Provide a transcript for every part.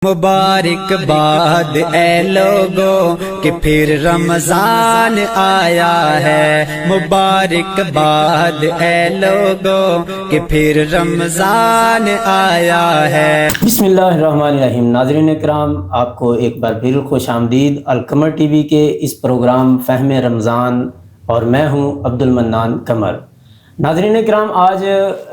مبارک باد اے لوگوں کہ پھر رمضان آیا ہے، مبارک باد اے لوگوں کہ پھر رمضان آیا ہے۔ بسم اللہ الرحمن الرحیم۔ ناظرین کرام، آپ کو ایک بار پھر خوش آمدید القمر ٹی وی کے اس پروگرام فہم رمضان، اور میں ہوں عبد المنان قمر۔ ناظرین کرام، آج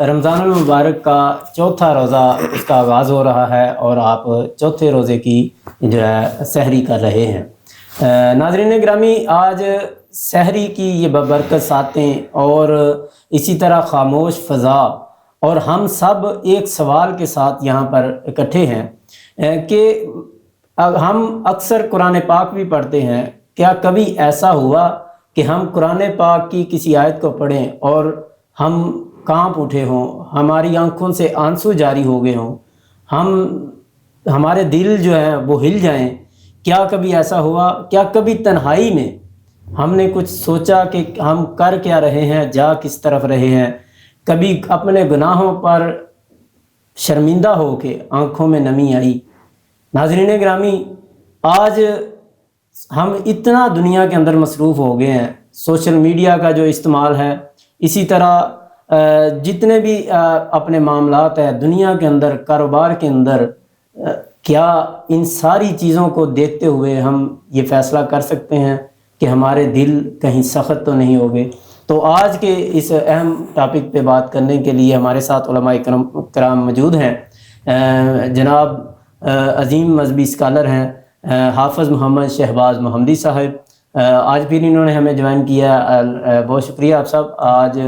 رمضان المبارک کا چوتھا روزہ اس کا آغاز ہو رہا ہے اور آپ چوتھے روزے کی جو ہے سحری کر رہے ہیں۔ ناظرین گرامی، آج سحری کی یہ بابرکت ساتیں اور اسی طرح خاموش فضا، اور ہم سب ایک سوال کے ساتھ یہاں پر اکٹھے ہیں کہ ہم اکثر قرآن پاک بھی پڑھتے ہیں، کیا کبھی ایسا ہوا کہ ہم قرآن پاک کی کسی آیت کو پڑھیں اور ہم کانپ اٹھے ہوں، ہماری آنکھوں سے آنسو جاری ہو گئے ہوں، ہمارے دل جو ہیں وہ ہل جائیں؟ کیا کبھی ایسا ہوا؟ کیا کبھی تنہائی میں ہم نے کچھ سوچا کہ ہم کر کیا رہے ہیں، جا کس طرف رہے ہیں؟ کبھی اپنے گناہوں پر شرمندہ ہو کے آنکھوں میں نمی آئی؟ ناظرین گرامی، آج ہم اتنا دنیا کے اندر مصروف ہو گئے ہیں، سوشل میڈیا کا جو استعمال ہے، اسی طرح جتنے بھی اپنے معاملات ہیں دنیا کے اندر، کاروبار کے اندر، کیا ان ساری چیزوں کو دیکھتے ہوئے ہم یہ فیصلہ کر سکتے ہیں کہ ہمارے دل کہیں سخت تو نہیں ہو گئے؟ تو آج کے اس اہم ٹاپک پہ بات کرنے کے لیے ہمارے ساتھ علماء کرام موجود ہیں۔ جناب عظیم مذہبی اسکالر ہیں حافظ محمد شہباز محمدی صاحب، آج پھر انہوں نے ہمیں جوائن کیا۔ بہت شکریہ آپ صاحب، آج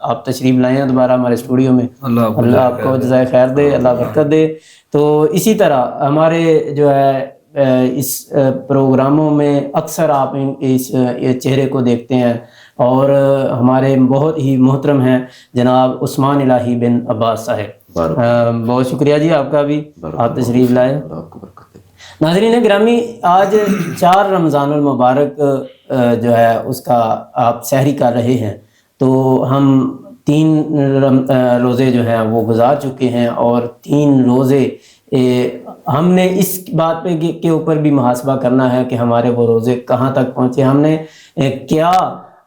آپ تشریف لائے ہیں دوبارہ ہمارے اسٹوڈیو میں۔ اللہ آپ کو جزائے خیر دے، اللہ برکت دے۔ تو اسی طرح ہمارے جو ہے اس پروگراموں میں اکثر آپ اس چہرے کو دیکھتے ہیں، اور ہمارے بہت ہی محترم ہیں جناب عثمان الہی بن عباس صاحب، بہت شکریہ جی آپ کا بھی، آپ تشریف لائے۔ ناظرین گرامی، آج 4 رمضان المبارک جو ہے اس کا آپ سحری کر رہے ہیں، تو ہم 3 روزے جو ہیں وہ گزار چکے ہیں، اور 3 روزے ہم نے اس بات پہ کے اوپر بھی محاسبہ کرنا ہے کہ ہمارے وہ روزے کہاں تک پہنچے، ہم نے کیا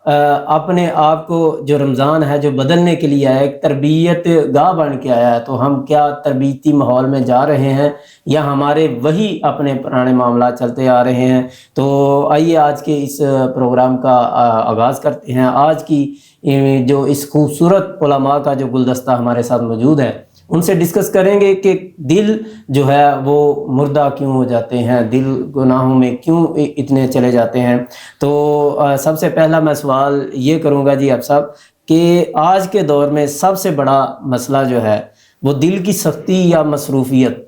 اپنے آپ کو جو رمضان ہے جو بدلنے کے لیے آیا، ایک تربیت گاہ بن کے آیا ہے، تو ہم کیا تربیتی ماحول میں جا رہے ہیں یا ہمارے وہی اپنے پرانے معاملات چلتے آ رہے ہیں؟ تو آئیے آج کے اس پروگرام کا آغاز کرتے ہیں۔ آج کی جو اس خوبصورت علماء کا جو گلدستہ ہمارے ساتھ موجود ہے، ان سے ڈسکس کریں گے کہ دل جو ہے وہ مردہ کیوں ہو جاتے ہیں، دل گناہوں میں کیوں اتنے چلے جاتے ہیں۔ تو سب سے پہلا میں سوال یہ کروں گا جی آپ صاحب کہ آج کے دور میں سب سے بڑا مسئلہ جو ہے وہ دل کی سختی یا مصروفیت،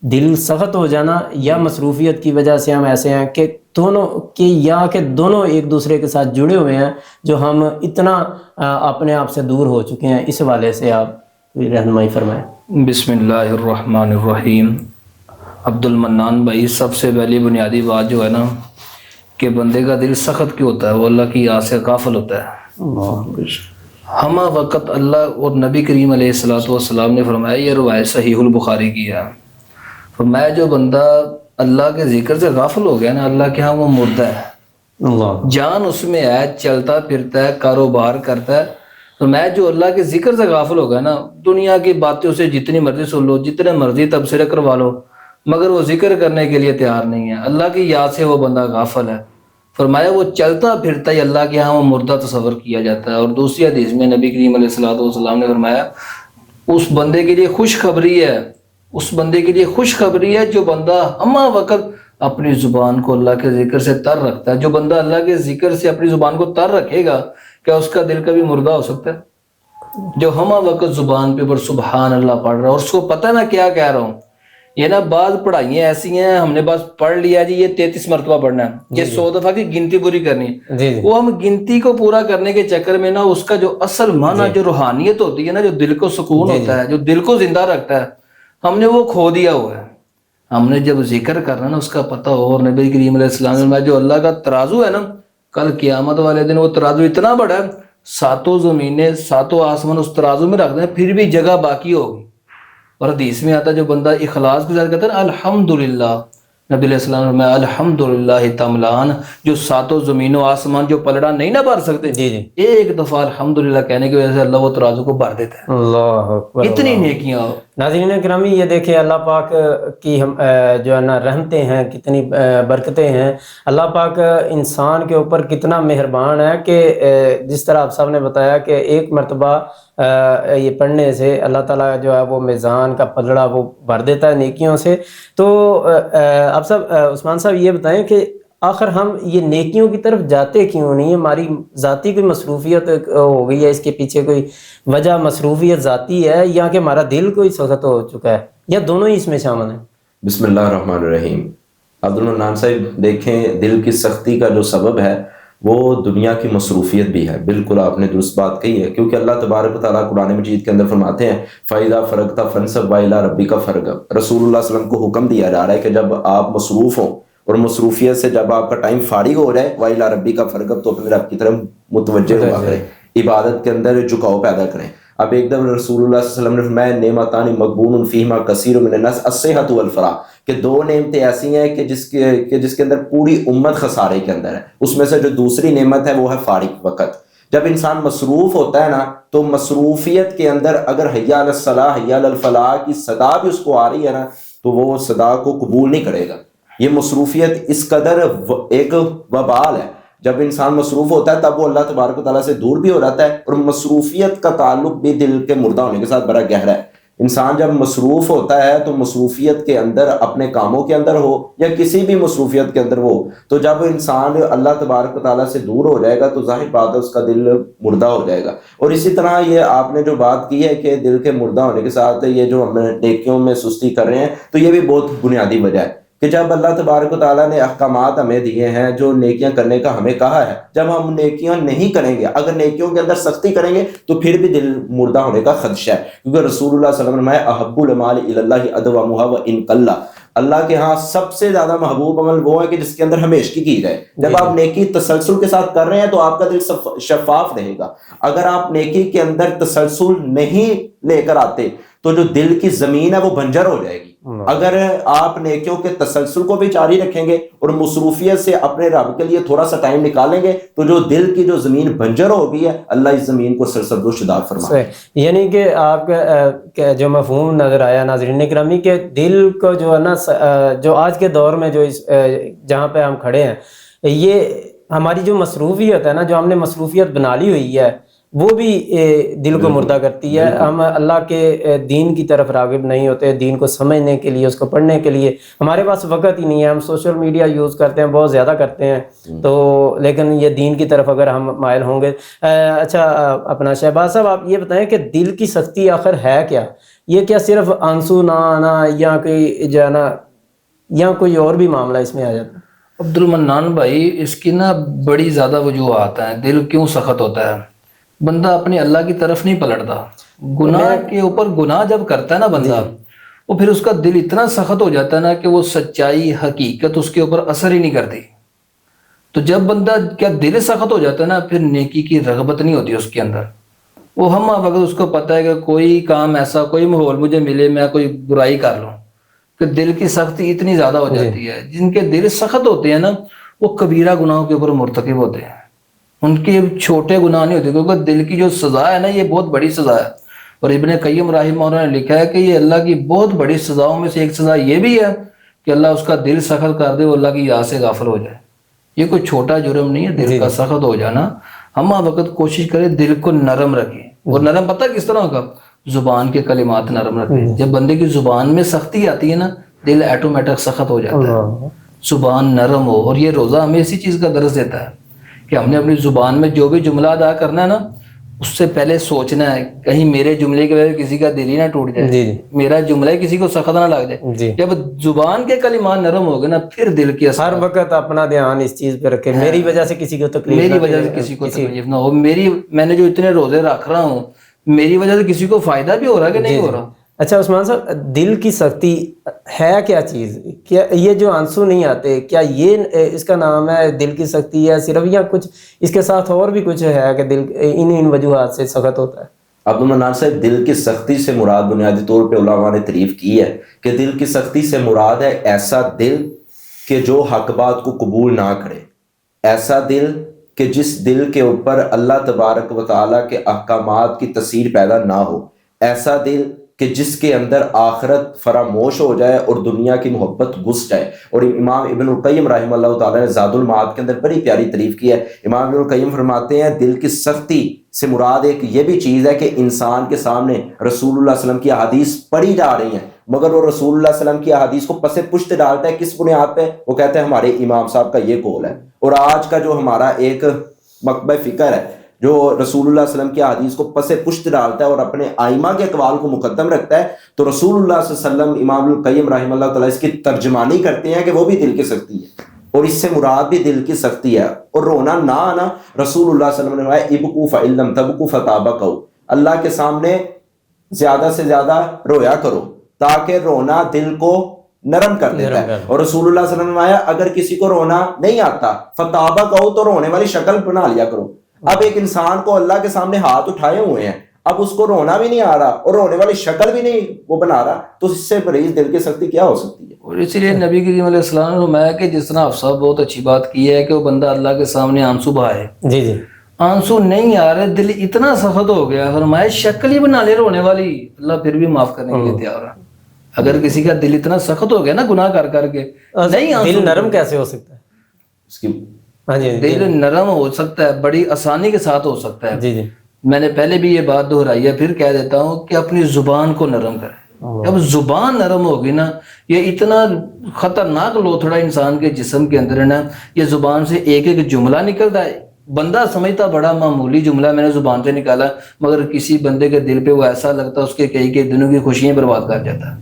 دل سخت ہو جانا یا مصروفیت کی وجہ سے ہم ایسے ہیں کہ دونوں ایک دوسرے کے ساتھ جڑے ہوئے ہیں، جو ہم اتنا اپنے آپ سے دور ہو چکے ہیں؟ اس حوالے سے آپ رہنمائی فرمائیں۔ بسم اللہ الرحمن الرحیم۔ عبد المنان بھائی، سب سے پہلی بنیادی بات جو ہے نا کہ بندے کا دل سخت کیوں ہوتا ہے؟ وہ اللہ کی یاد سے غافل ہوتا ہے۔ ہم وقت اللہ اور نبی کریم علیہ السلام نے فرمایا، یہ روایت صحیح البخاری کی ہے، فرمایا جو بندہ اللہ کے ذکر سے غافل ہو گیا نا، اللہ کے ہاں وہ مردہ ہے، جان اس میں ہے، چلتا پھرتا ہے، کاروبار کرتا ہے۔ فرمایا جو اللہ کے ذکر سے غافل ہو گیا نا، دنیا کی باتیں اسے جتنی مرضی سن لو، جتنے مرضی تبصرے کروا لو، مگر وہ ذکر کرنے کے لیے تیار نہیں ہے، اللہ کی یاد سے وہ بندہ غافل ہے۔ فرمایا وہ چلتا پھرتا ہی اللہ کے ہاں وہ مردہ تصور کیا جاتا ہے۔ اور دوسری حدیث میں نبی کریم علیہ السلام نے فرمایا اس بندے کے لیے خوشخبری ہے، اس بندے کے لیے خوشخبری ہے جو بندہ ہمہ وقت اپنی زبان کو اللہ کے ذکر سے تر رکھتا ہے۔ جو بندہ اللہ کے ذکر سے اپنی زبان کو تر رکھے گا، کیا اس کا دل کبھی مردہ ہو سکتا ہے؟ جو ہمہ وقت زبان پہ سبحان اللہ پڑھ رہا ہے اور اس کو پتہ نہ کیا کہہ رہا ہوں۔ یہ نا بعض پڑھائیاں ایسی ہیں، ہم نے بس پڑھ لیا جی یہ 33 مرتبہ پڑھنا ہے، یہ 100 دفعہ کی گنتی پوری کرنی ہے۔ وہ ہم گنتی کو پورا کرنے کے چکر میں نا اس کا جو اصل معنی جو روحانیت ہوتی ہے نا، جو دل کو سکون ہوتا ہے، جو دل کو زندہ رکھتا ہے، ہم نے وہ کھو دیا ہوا ہے۔ ہم نے جب ذکر کرنا نا اس کا پتہ ہو، اور نبی کریم علیہ السلام نے جو اللہ کا ترازو ہے نا، کل قیامت والے دن وہ ترازو اتنا بڑا ہے، 7 زمینیں 7 آسمان اس ترازو میں رکھ دیں پھر بھی جگہ باقی ہوگی۔ اور حدیث میں آتا ہے جو بندہ اخلاص کے ساتھ کہتا ہے نا الحمدللہ، نبی علیہ السلام نے فرمایا الحمدللہ تملان، جو ساتوں زمین و آسمان جو پلڑا نہیں نہ بھر سکتے، جی جی ایک دفعہ الحمدللہ کہنے کی وجہ سے اللہ وہ ترازو کو بھر دیتا ہے. اللہ اکبر. اتنی نیکیاں. ناظرین گرامی یہ دیکھیں اللہ پاک کی ہم جو ہے نا رحمتیں ہیں، کتنی برکتیں ہیں. اللہ پاک انسان کے اوپر کتنا مہربان ہے کہ جس طرح آپ صاحب نے بتایا کہ ایک مرتبہ یہ پڑھنے سے اللہ تعالیٰ جو ہے وہ میزان کا پلڑا وہ بھر دیتا ہے نیکیوں سے. تو آپ صاحب عثمان صاحب یہ بتائیں کہ آخر ہم یہ نیکیوں کی طرف جاتے کیوں نہیں؟ ہماری ذاتی کوئی مصروفیت ہو گئی ہے اس کے پیچھے کوئی وجہ؟ مصروفیت ذاتی ہے یا کہ ہمارا دل کوئی سخت ہو چکا ہے، یا دونوں ہی اس میں شامل ہیں؟ بسم اللہ الرحمن الرحیم. عبدالمنان صاحب دیکھیں، دل کی سختی کا جو سبب ہے وہ دنیا کی مصروفیت بھی ہے. بالکل آپ نے درست بات کہی ہے، کیونکہ اللہ تبارک و تعالیٰ قرآن مجید کے اندر فرماتے ہیں فَإِذَا فَرَغْتَ فَانْصَبْ وَإِلَىٰ رَبِّكَ فَارْغَب. رسول اللہ صلی اللہ علیہ وسلم کو حکم دیا جا رہا ہے کہ جب آپ مصروف ہوں اور مصروفیت سے جب آپ کا ٹائم فارغ ہو جائے وَإِلَىٰ رَبِّكَ فَارْغب، تو اپنے رب کی طرف متوجہ ہوا کریں، عبادت کے اندر جھکاؤ پیدا کریں. اب ایک دم رسول اللہ صلی اللہ علیہ وسلم نے فرمایا نعمتان مغبون فیہما کثیر من الناس الصحۃ والفراغ، کہ دو نعمتیں ایسی ہیں کہ جس کے اندر پوری امت خسارے کے اندر ہے. اس میں سے جو دوسری نعمت ہے وہ ہے فارغ وقت. جب انسان مصروف ہوتا ہے نا تو مصروفیت کے اندر اگر حی علی الصلاح حی علی الفلاح کی صدا بھی اس کو آ رہی ہے نا تو وہ صدا کو قبول نہیں کرے گا. یہ مصروفیت اس قدر ایک وبال ہے. جب انسان مصروف ہوتا ہے تب وہ اللہ تبارک و تعالیٰ سے دور بھی ہو جاتا ہے، اور مصروفیت کا تعلق بھی دل کے مردہ ہونے کے ساتھ بڑا گہرا ہے. انسان جب مصروف ہوتا ہے تو مصروفیت کے اندر اپنے کاموں کے اندر ہو یا کسی بھی مصروفیت کے اندر ہو، تو جب انسان اللہ تبارک و تعالیٰ سے دور ہو جائے گا تو ظاہر بات ہے اس کا دل مردہ ہو جائے گا. اور اسی طرح یہ آپ نے جو بات کی ہے کہ دل کے مردہ ہونے کے ساتھ یہ جو ہم نیکیوں میں سستی کر رہے ہیں، تو یہ بھی بہت بنیادی وجہ ہے کہ جب اللہ تبارک و تعالیٰ نے احکامات ہمیں دیے ہیں، جو نیکیاں کرنے کا ہمیں کہا ہے، جب ہم نیکیاں نہیں کریں گے، اگر نیکیوں کے اندر سختی کریں گے تو پھر بھی دل مردہ ہونے کا خدشہ ہے. کیونکہ رسول اللہ صلی اللہ علیہ وسلم نے احب الاعمال الی اللہ ادومھا وان قل، اللہ کے ہاں سب سے زیادہ محبوب عمل وہ ہے کہ جس کے اندر ہمیشگی کی جائے. جب آپ نیکی تسلسل کے ساتھ کر رہے ہیں تو آپ کا دل شفاف رہے گا. اگر آپ نیکی کے اندر تسلسل نہیں لے کر آتے تو جو دل کی زمین ہے وہ بنجر ہو جائے گی. اگر آپ نیکیوں کے تسلسل کو بھی جاری رکھیں گے اور مصروفیت سے اپنے رب کے لیے تھوڑا سا ٹائم نکالیں گے تو جو دل کی جو زمین بنجر ہو گئی ہے اللہ اس زمین کو سرسبز و شاداب فرمائے. یعنی کہ آپ کا جو مفہوم نظر آیا ناظرین گرامی کہ دل کو جو ہے نا جو آج کے دور میں جو جہاں پہ ہم کھڑے ہیں، یہ ہماری جو مصروفیت ہے نا، جو ہم نے مصروفیت بنا لی ہوئی ہے، وہ بھی دل کو مردہ کرتی ہے. ہم اللہ کے دین کی طرف راغب نہیں ہوتے، دین کو سمجھنے کے لیے، اس کو پڑھنے کے لیے ہمارے پاس وقت ہی نہیں ہے. ہم سوشل میڈیا یوز کرتے ہیں، بہت زیادہ کرتے ہیں، تو لیکن یہ دین کی طرف اگر ہم مائل ہوں گے. اچھا اپنا شہباز صاحب آپ یہ بتائیں کہ دل کی سختی آخر ہے کیا؟ یہ کیا صرف آنسو نہ آنا یا کوئی جو ہے نا یا کوئی اور بھی معاملہ اس میں آ جاتا ہے؟ عبدالمنان بھائی اس کی نا بڑی زیادہ وجوہات ہیں. دل کیوں سخت ہوتا ہے؟ بندہ اپنے اللہ کی طرف نہیں پلٹتا. گناہ کے اوپر گناہ جب کرتا ہے نا بندہ، وہ پھر اس کا دل اتنا سخت ہو جاتا ہے نا کہ وہ سچائی حقیقت اس کے اوپر اثر ہی نہیں کرتی. تو جب بندہ کیا دل سخت ہو جاتا ہے نا، پھر نیکی کی رغبت نہیں ہوتی اس کے اندر. وہ ہم اگر اس کو پتہ ہے کہ کوئی کام ایسا، کوئی ماحول مجھے ملے میں کوئی برائی کر لوں، کہ دل کی سختی اتنی زیادہ ہو جاتی ہے. جن کے دل سخت ہوتے ہیں نا وہ کبیرہ گناہوں کے اوپر مرتکب ہوتے ہیں. ان کے چھوٹے گناہ نہیں ہوتے، کیونکہ دل کی جو سزا ہے نا یہ بہت بڑی سزا ہے. اور ابن قیم رحمہ اللہ نے لکھا ہے کہ یہ اللہ کی بہت بڑی سزاؤں میں سے ایک سزا یہ بھی ہے کہ اللہ اس کا دل سخت کر دے، وہ اللہ کی یاد سے غافل ہو جائے. یہ کوئی چھوٹا جرم نہیں ہے دل کا سخت ہو جانا. ہم وقت کوشش کریں دل کو نرم رکھیں. اور نرم پتہ کس طرح ہوگا؟ زبان کے کلمات نرم رکھیں. جب بندے کی زبان میں سختی آتی ہے نا دل ایٹومیٹک سخت ہو جاتا ہے. زبان نرم ہو. اور یہ روزہ ہمیں اسی چیز کا درس دیتا ہے کہ ہم نے اپنی زبان میں جو بھی جملہ ادا کرنا ہے نا اس سے پہلے سوچنا ہے کہیں میرے جملے کی وجہ سے کسی کا دل ہی نہ ٹوٹ جائے، میرا جملہ کسی کو سخت نہ لگ جائے. جب زبان کے کلمات نرم ہو گئے نا پھر دل کی ہر وقت اپنا دھیان اس چیز پہ رکھے میری وجہ سے کسی کو تکلیف، میری وجہ سے کسی کو تکلیف نہ ہو. میں نے جو اتنے روزے رکھ رہا ہوں میری وجہ سے کسی کو فائدہ بھی ہو رہا ہے کہ نہیں ہو رہا. اچھا عثمان صاحب دل کی سختی ہے کیا چیز؟ کیا یہ جو آنسو نہیں آتے کیا یہ اس کا نام ہے دل کی سختی ہے صرف، یا کچھ اس کے ساتھ اور بھی کچھ ہے کہ دل ان وجوہات سے سخت ہوتا ہے؟ عبدالمنان صاحب دل کی سختی سے مراد بنیادی طور پہ علماء نے تعریف کی ہے کہ دل کی سختی سے مراد ہے ایسا دل کہ جو حق بات کو قبول نہ کرے، ایسا دل کہ جس دل کے اوپر اللہ تبارک و تعالیٰ کے احکامات کی تاثیر پیدا نہ ہو، ایسا دل کہ جس کے اندر آخرت فراموش ہو جائے اور دنیا کی محبت گھس جائے۔ اور امام ابن القیم رحمہ اللہ تعالیٰ نے زاد المعاد کے اندر بڑی پیاری تعریف کی ہے۔ امام ابن القیم فرماتے ہیں دل کی سختی سے مراد ایک یہ بھی چیز ہے کہ انسان کے سامنے رسول اللہ صلی اللہ علیہ وسلم کی احادیث پڑھی جا رہی ہیں، مگر وہ رسول اللہ صلی اللہ علیہ وسلم کی احادیث کو پس پشت ڈالتا ہے۔ کس بنیاد پہ؟ وہ کہتے ہیں ہمارے امام صاحب کا یہ قول ہے۔ اور آج کا جو ہمارا ایک مکتبہ فکر ہے جو رسول اللہ صلی اللہ علیہ وسلم کی احادیث کو پس پشت ڈالتا ہے اور اپنے ائمہ کے اقوال کو مقدم رکھتا ہے، تو رسول اللہ صلی اللہ علیہ وسلم امام القیم رحمہ اللہ تعالیٰ اس کی ترجمانی کرتے ہیں کہ وہ بھی دل کی سختی ہے، اور اس سے مراد بھی دل کی سختی ہے۔ اور رونا نہ آنا، رسول اللہ صلی اللہ علیہ وسلم نے کہا ابکوا فإن لم تبکوا فتابکوا، اللہ کے سامنے زیادہ سے زیادہ رویا کرو تاکہ رونا دل کو نرم کر دیتا ہے۔ اور رسول اللہ صلی اللہ علیہ وسلم نے فرمایا اگر کسی کو رونا نہیں آتا فتابکوا، تو رونے والی شکل بنا لیا کرو۔ اب ایک انسان کو اللہ کے سامنے ہاتھ اٹھائے ہوئے ہیں، اب اس کو رونا بھی نہیں آ رہا اور رونے والی شکل بھی نہیں وہ بنا رہا، تو اس سے پرہیز دل کی سختی کیا ہو سکتی ہے؟ اور اسی لیے نبی کریم علیہ السلام نے فرمایا کہ جس طرح آپ صاحب بہت اچھی بات کی ہے کہ وہ بندہ اللہ کے سامنے آنسو بہائے، جی جی آنسو نہیں آ رہے، دل اتنا سخت ہو گیا، فرمایا شکل ہی بنا لے رونے والی، اللہ پھر بھی معاف کرنے کے لیے تیار ہے۔ اگر کسی کا دل اتنا سخت ہو گیا نا گناہ کر کر کے، نہیں دل نرم کیسے ہو سکتا ہے؟ اس کی ہاں جی دل نرم ہو سکتا ہے، بڑی آسانی کے ساتھ ہو سکتا ہے۔ جی جی میں نے پہلے بھی یہ بات دہرائی ہے، پھر کہہ دیتا ہوں کہ اپنی زبان کو نرم کریں۔ جب زبان نرم ہوگی نا، یہ اتنا خطرناک لوتھڑا انسان کے جسم کے اندر ہے نا، یہ زبان سے ایک ایک جملہ نکلتا ہے، بندہ سمجھتا بڑا معمولی جملہ میں نے زبان سے نکالا، مگر کسی بندے کے دل پہ وہ ایسا لگتا ہے اس کے کئی دنوں کی خوشیاں برباد کر جاتا ہے۔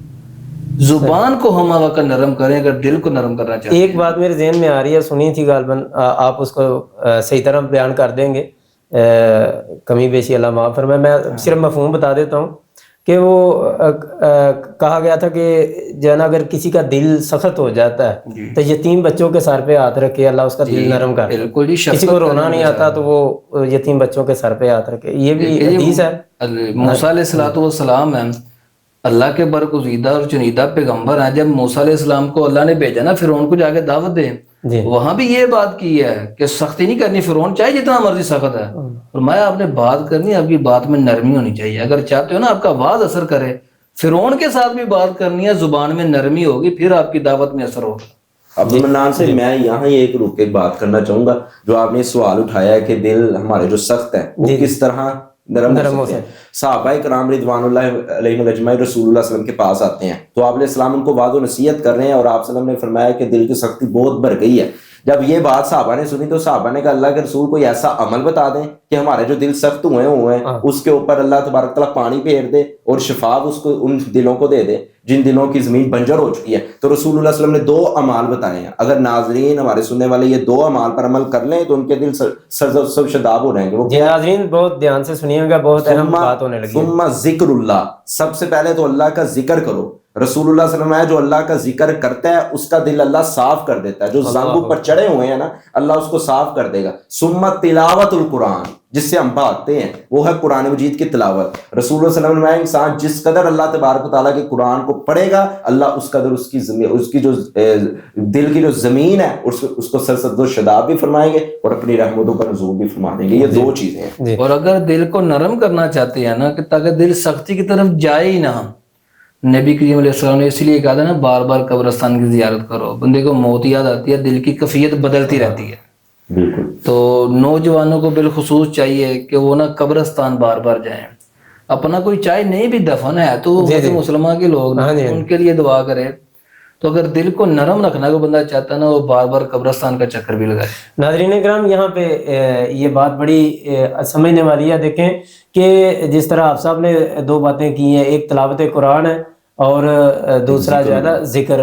زبان کو ہم وقت نرم کریں اگر دل کو نرم کرنا چاہتے ہیں۔ ایک بات میرے ذہن میں آ رہی ہے، سنی تھی غالباً، آپ اس کو صحیح طرح بیان کر دیں گے، کمی بیشی اللہ معاف فرمائے، میں صرف مفہوم بتا دیتا ہوں کہ وہ کہا گیا تھا کہ جو ہے نا اگر کسی کا دل سخت ہو جاتا ہے تو یتیم بچوں کے سر پہ ہاتھ رکھے، اللہ اس کا دل نرم کر۔ بالکل جی، کسی کو رونا نہیں آتا تو وہ یتیم بچوں کے سر پہ ہاتھ رکھے، یہ بھی حدیث ہے۔ موسیٰ علیہ السلام ہے اللہ کے برگزیدہ اور چنیدہ پیغمبر ہیں، جب موسیٰ علیہ السلام کو اللہ نے بھیجا نا فرعون کو جا کے دعوت دے، وہاں بھی یہ بات کی ہے کہ سختی نہیں کرنی، فرعون چاہے جتنا مرضی سخت ہے، فرمایا آپ نے بات کرنی، آپ کی بات میں نرمی ہونی چاہیے، اگر چاہتے ہو نا آپ کا واز اثر کرے، فرعون کے ساتھ بھی بات کرنی ہے، زبان میں نرمی ہوگی، پھر آپ کی دعوت میں اثر ہوگا۔ عبدالمنان سے میں یہاں ہی ایک رک کے بات کرنا چاہوں گا، جو آپ نے سوال اٹھایا ہے کہ دل ہمارے جو سخت ہے وہ کس طرح نرم ہو سکتے ہیں۔ صحابہ کرام رضوان اللہ علیہم اجمعین رسول اللہ صلی اللہ علیہ وسلم کے پاس آتے ہیں تو آپ علیہ السلام ان کو وعظ و نصیحت کر رہے ہیں، اور آپ صلی اللہ علیہ وسلم نے فرمایا کہ دل کی سختی بہت بڑھ گئی ہے۔ جب یہ بات صحابہ نے سنی تو صحابہ نے کہا اللہ کے رسول کوئی ایسا عمل بتا دیں کہ ہمارے جو دل سخت ہوئے ہیں اس کے اوپر اللہ تبارک تعالیٰ پانی پھیر دے اور شفا اس کو ان دلوں کو دے دے جن دلوں کی زمین بنجر ہو چکی ہے۔ تو رسول اللہ صلی اللہ علیہ وسلم نے 2 اعمال بتائے ہیں، اگر ناظرین ہمارے سننے والے یہ 2 اعمال پر عمل کر لیں تو ان کے دل سرزد شداب ہو جائیں گے۔ جی ناظرین بہت دھیان سے سنیے گا، بہت اہم بات ہونے لگی ہے۔ ثم ذکر اللہ، سب سے پہلے تو اللہ کا ذکر کرو۔ رسول اللہ صلی اللہ علیہ وسلم جو اللہ کا ذکر کرتا ہے اس کا دل اللہ صاف کر دیتا ہے، جو زنگ پر چڑھے ہوئے ہیں نا اللہ اس کو صاف کر دے گا۔ ثم تلاوت القرآن، جس سے ہم بھاگتے ہیں وہ ہے قرآن مجید کی تلاوت۔ رسول اللہ صلی اللہ علیہ وسلم نے انسان جس قدر اللہ تبارک و تعالیٰ کے قرآن کو پڑھے گا اللہ اس قدر اس کی جو دل کی جو زمین ہے اس کو سرسبز و شاداب بھی فرمائیں گے اور اپنی رحمتوں کا نزول بھی فرما دیں گے۔ یہ 2 چیزیں ہیں۔ اور اگر دل کو نرم کرنا چاہتے ہیں نا کہ تاکہ دل سختی کی طرف جائے ہی نہ، نبی کریم علیہ السلام نے اس لیے کہا تھا نا بار بار قبرستان کی زیارت کرو، بندے کو موت یاد آتی ہے، دل کی کیفیت بدلتی رہتی ہے۔ بالکل، تو نوجوانوں کو بالخصوص چاہیے کہ وہ نا قبرستان بار بار جائیں، اپنا کوئی چاہے نہیں بھی دفن ہے تو مسلمان کے لوگ ان کے لیے دعا کرے۔ تو اگر دل کو نرم رکھنا کو بندہ چاہتا ہے نا وہ بار بار قبرستان کا چکر بھی لگائے۔ ناظرین کرام یہاں پہ یہ بات بڑی سمجھنے والی ہے، دیکھیں کہ جس طرح آپ صاحب نے 2 باتیں کی ہیں، ایک تلاوت قرآن ہے اور دوسرا جو ہے نا ذکر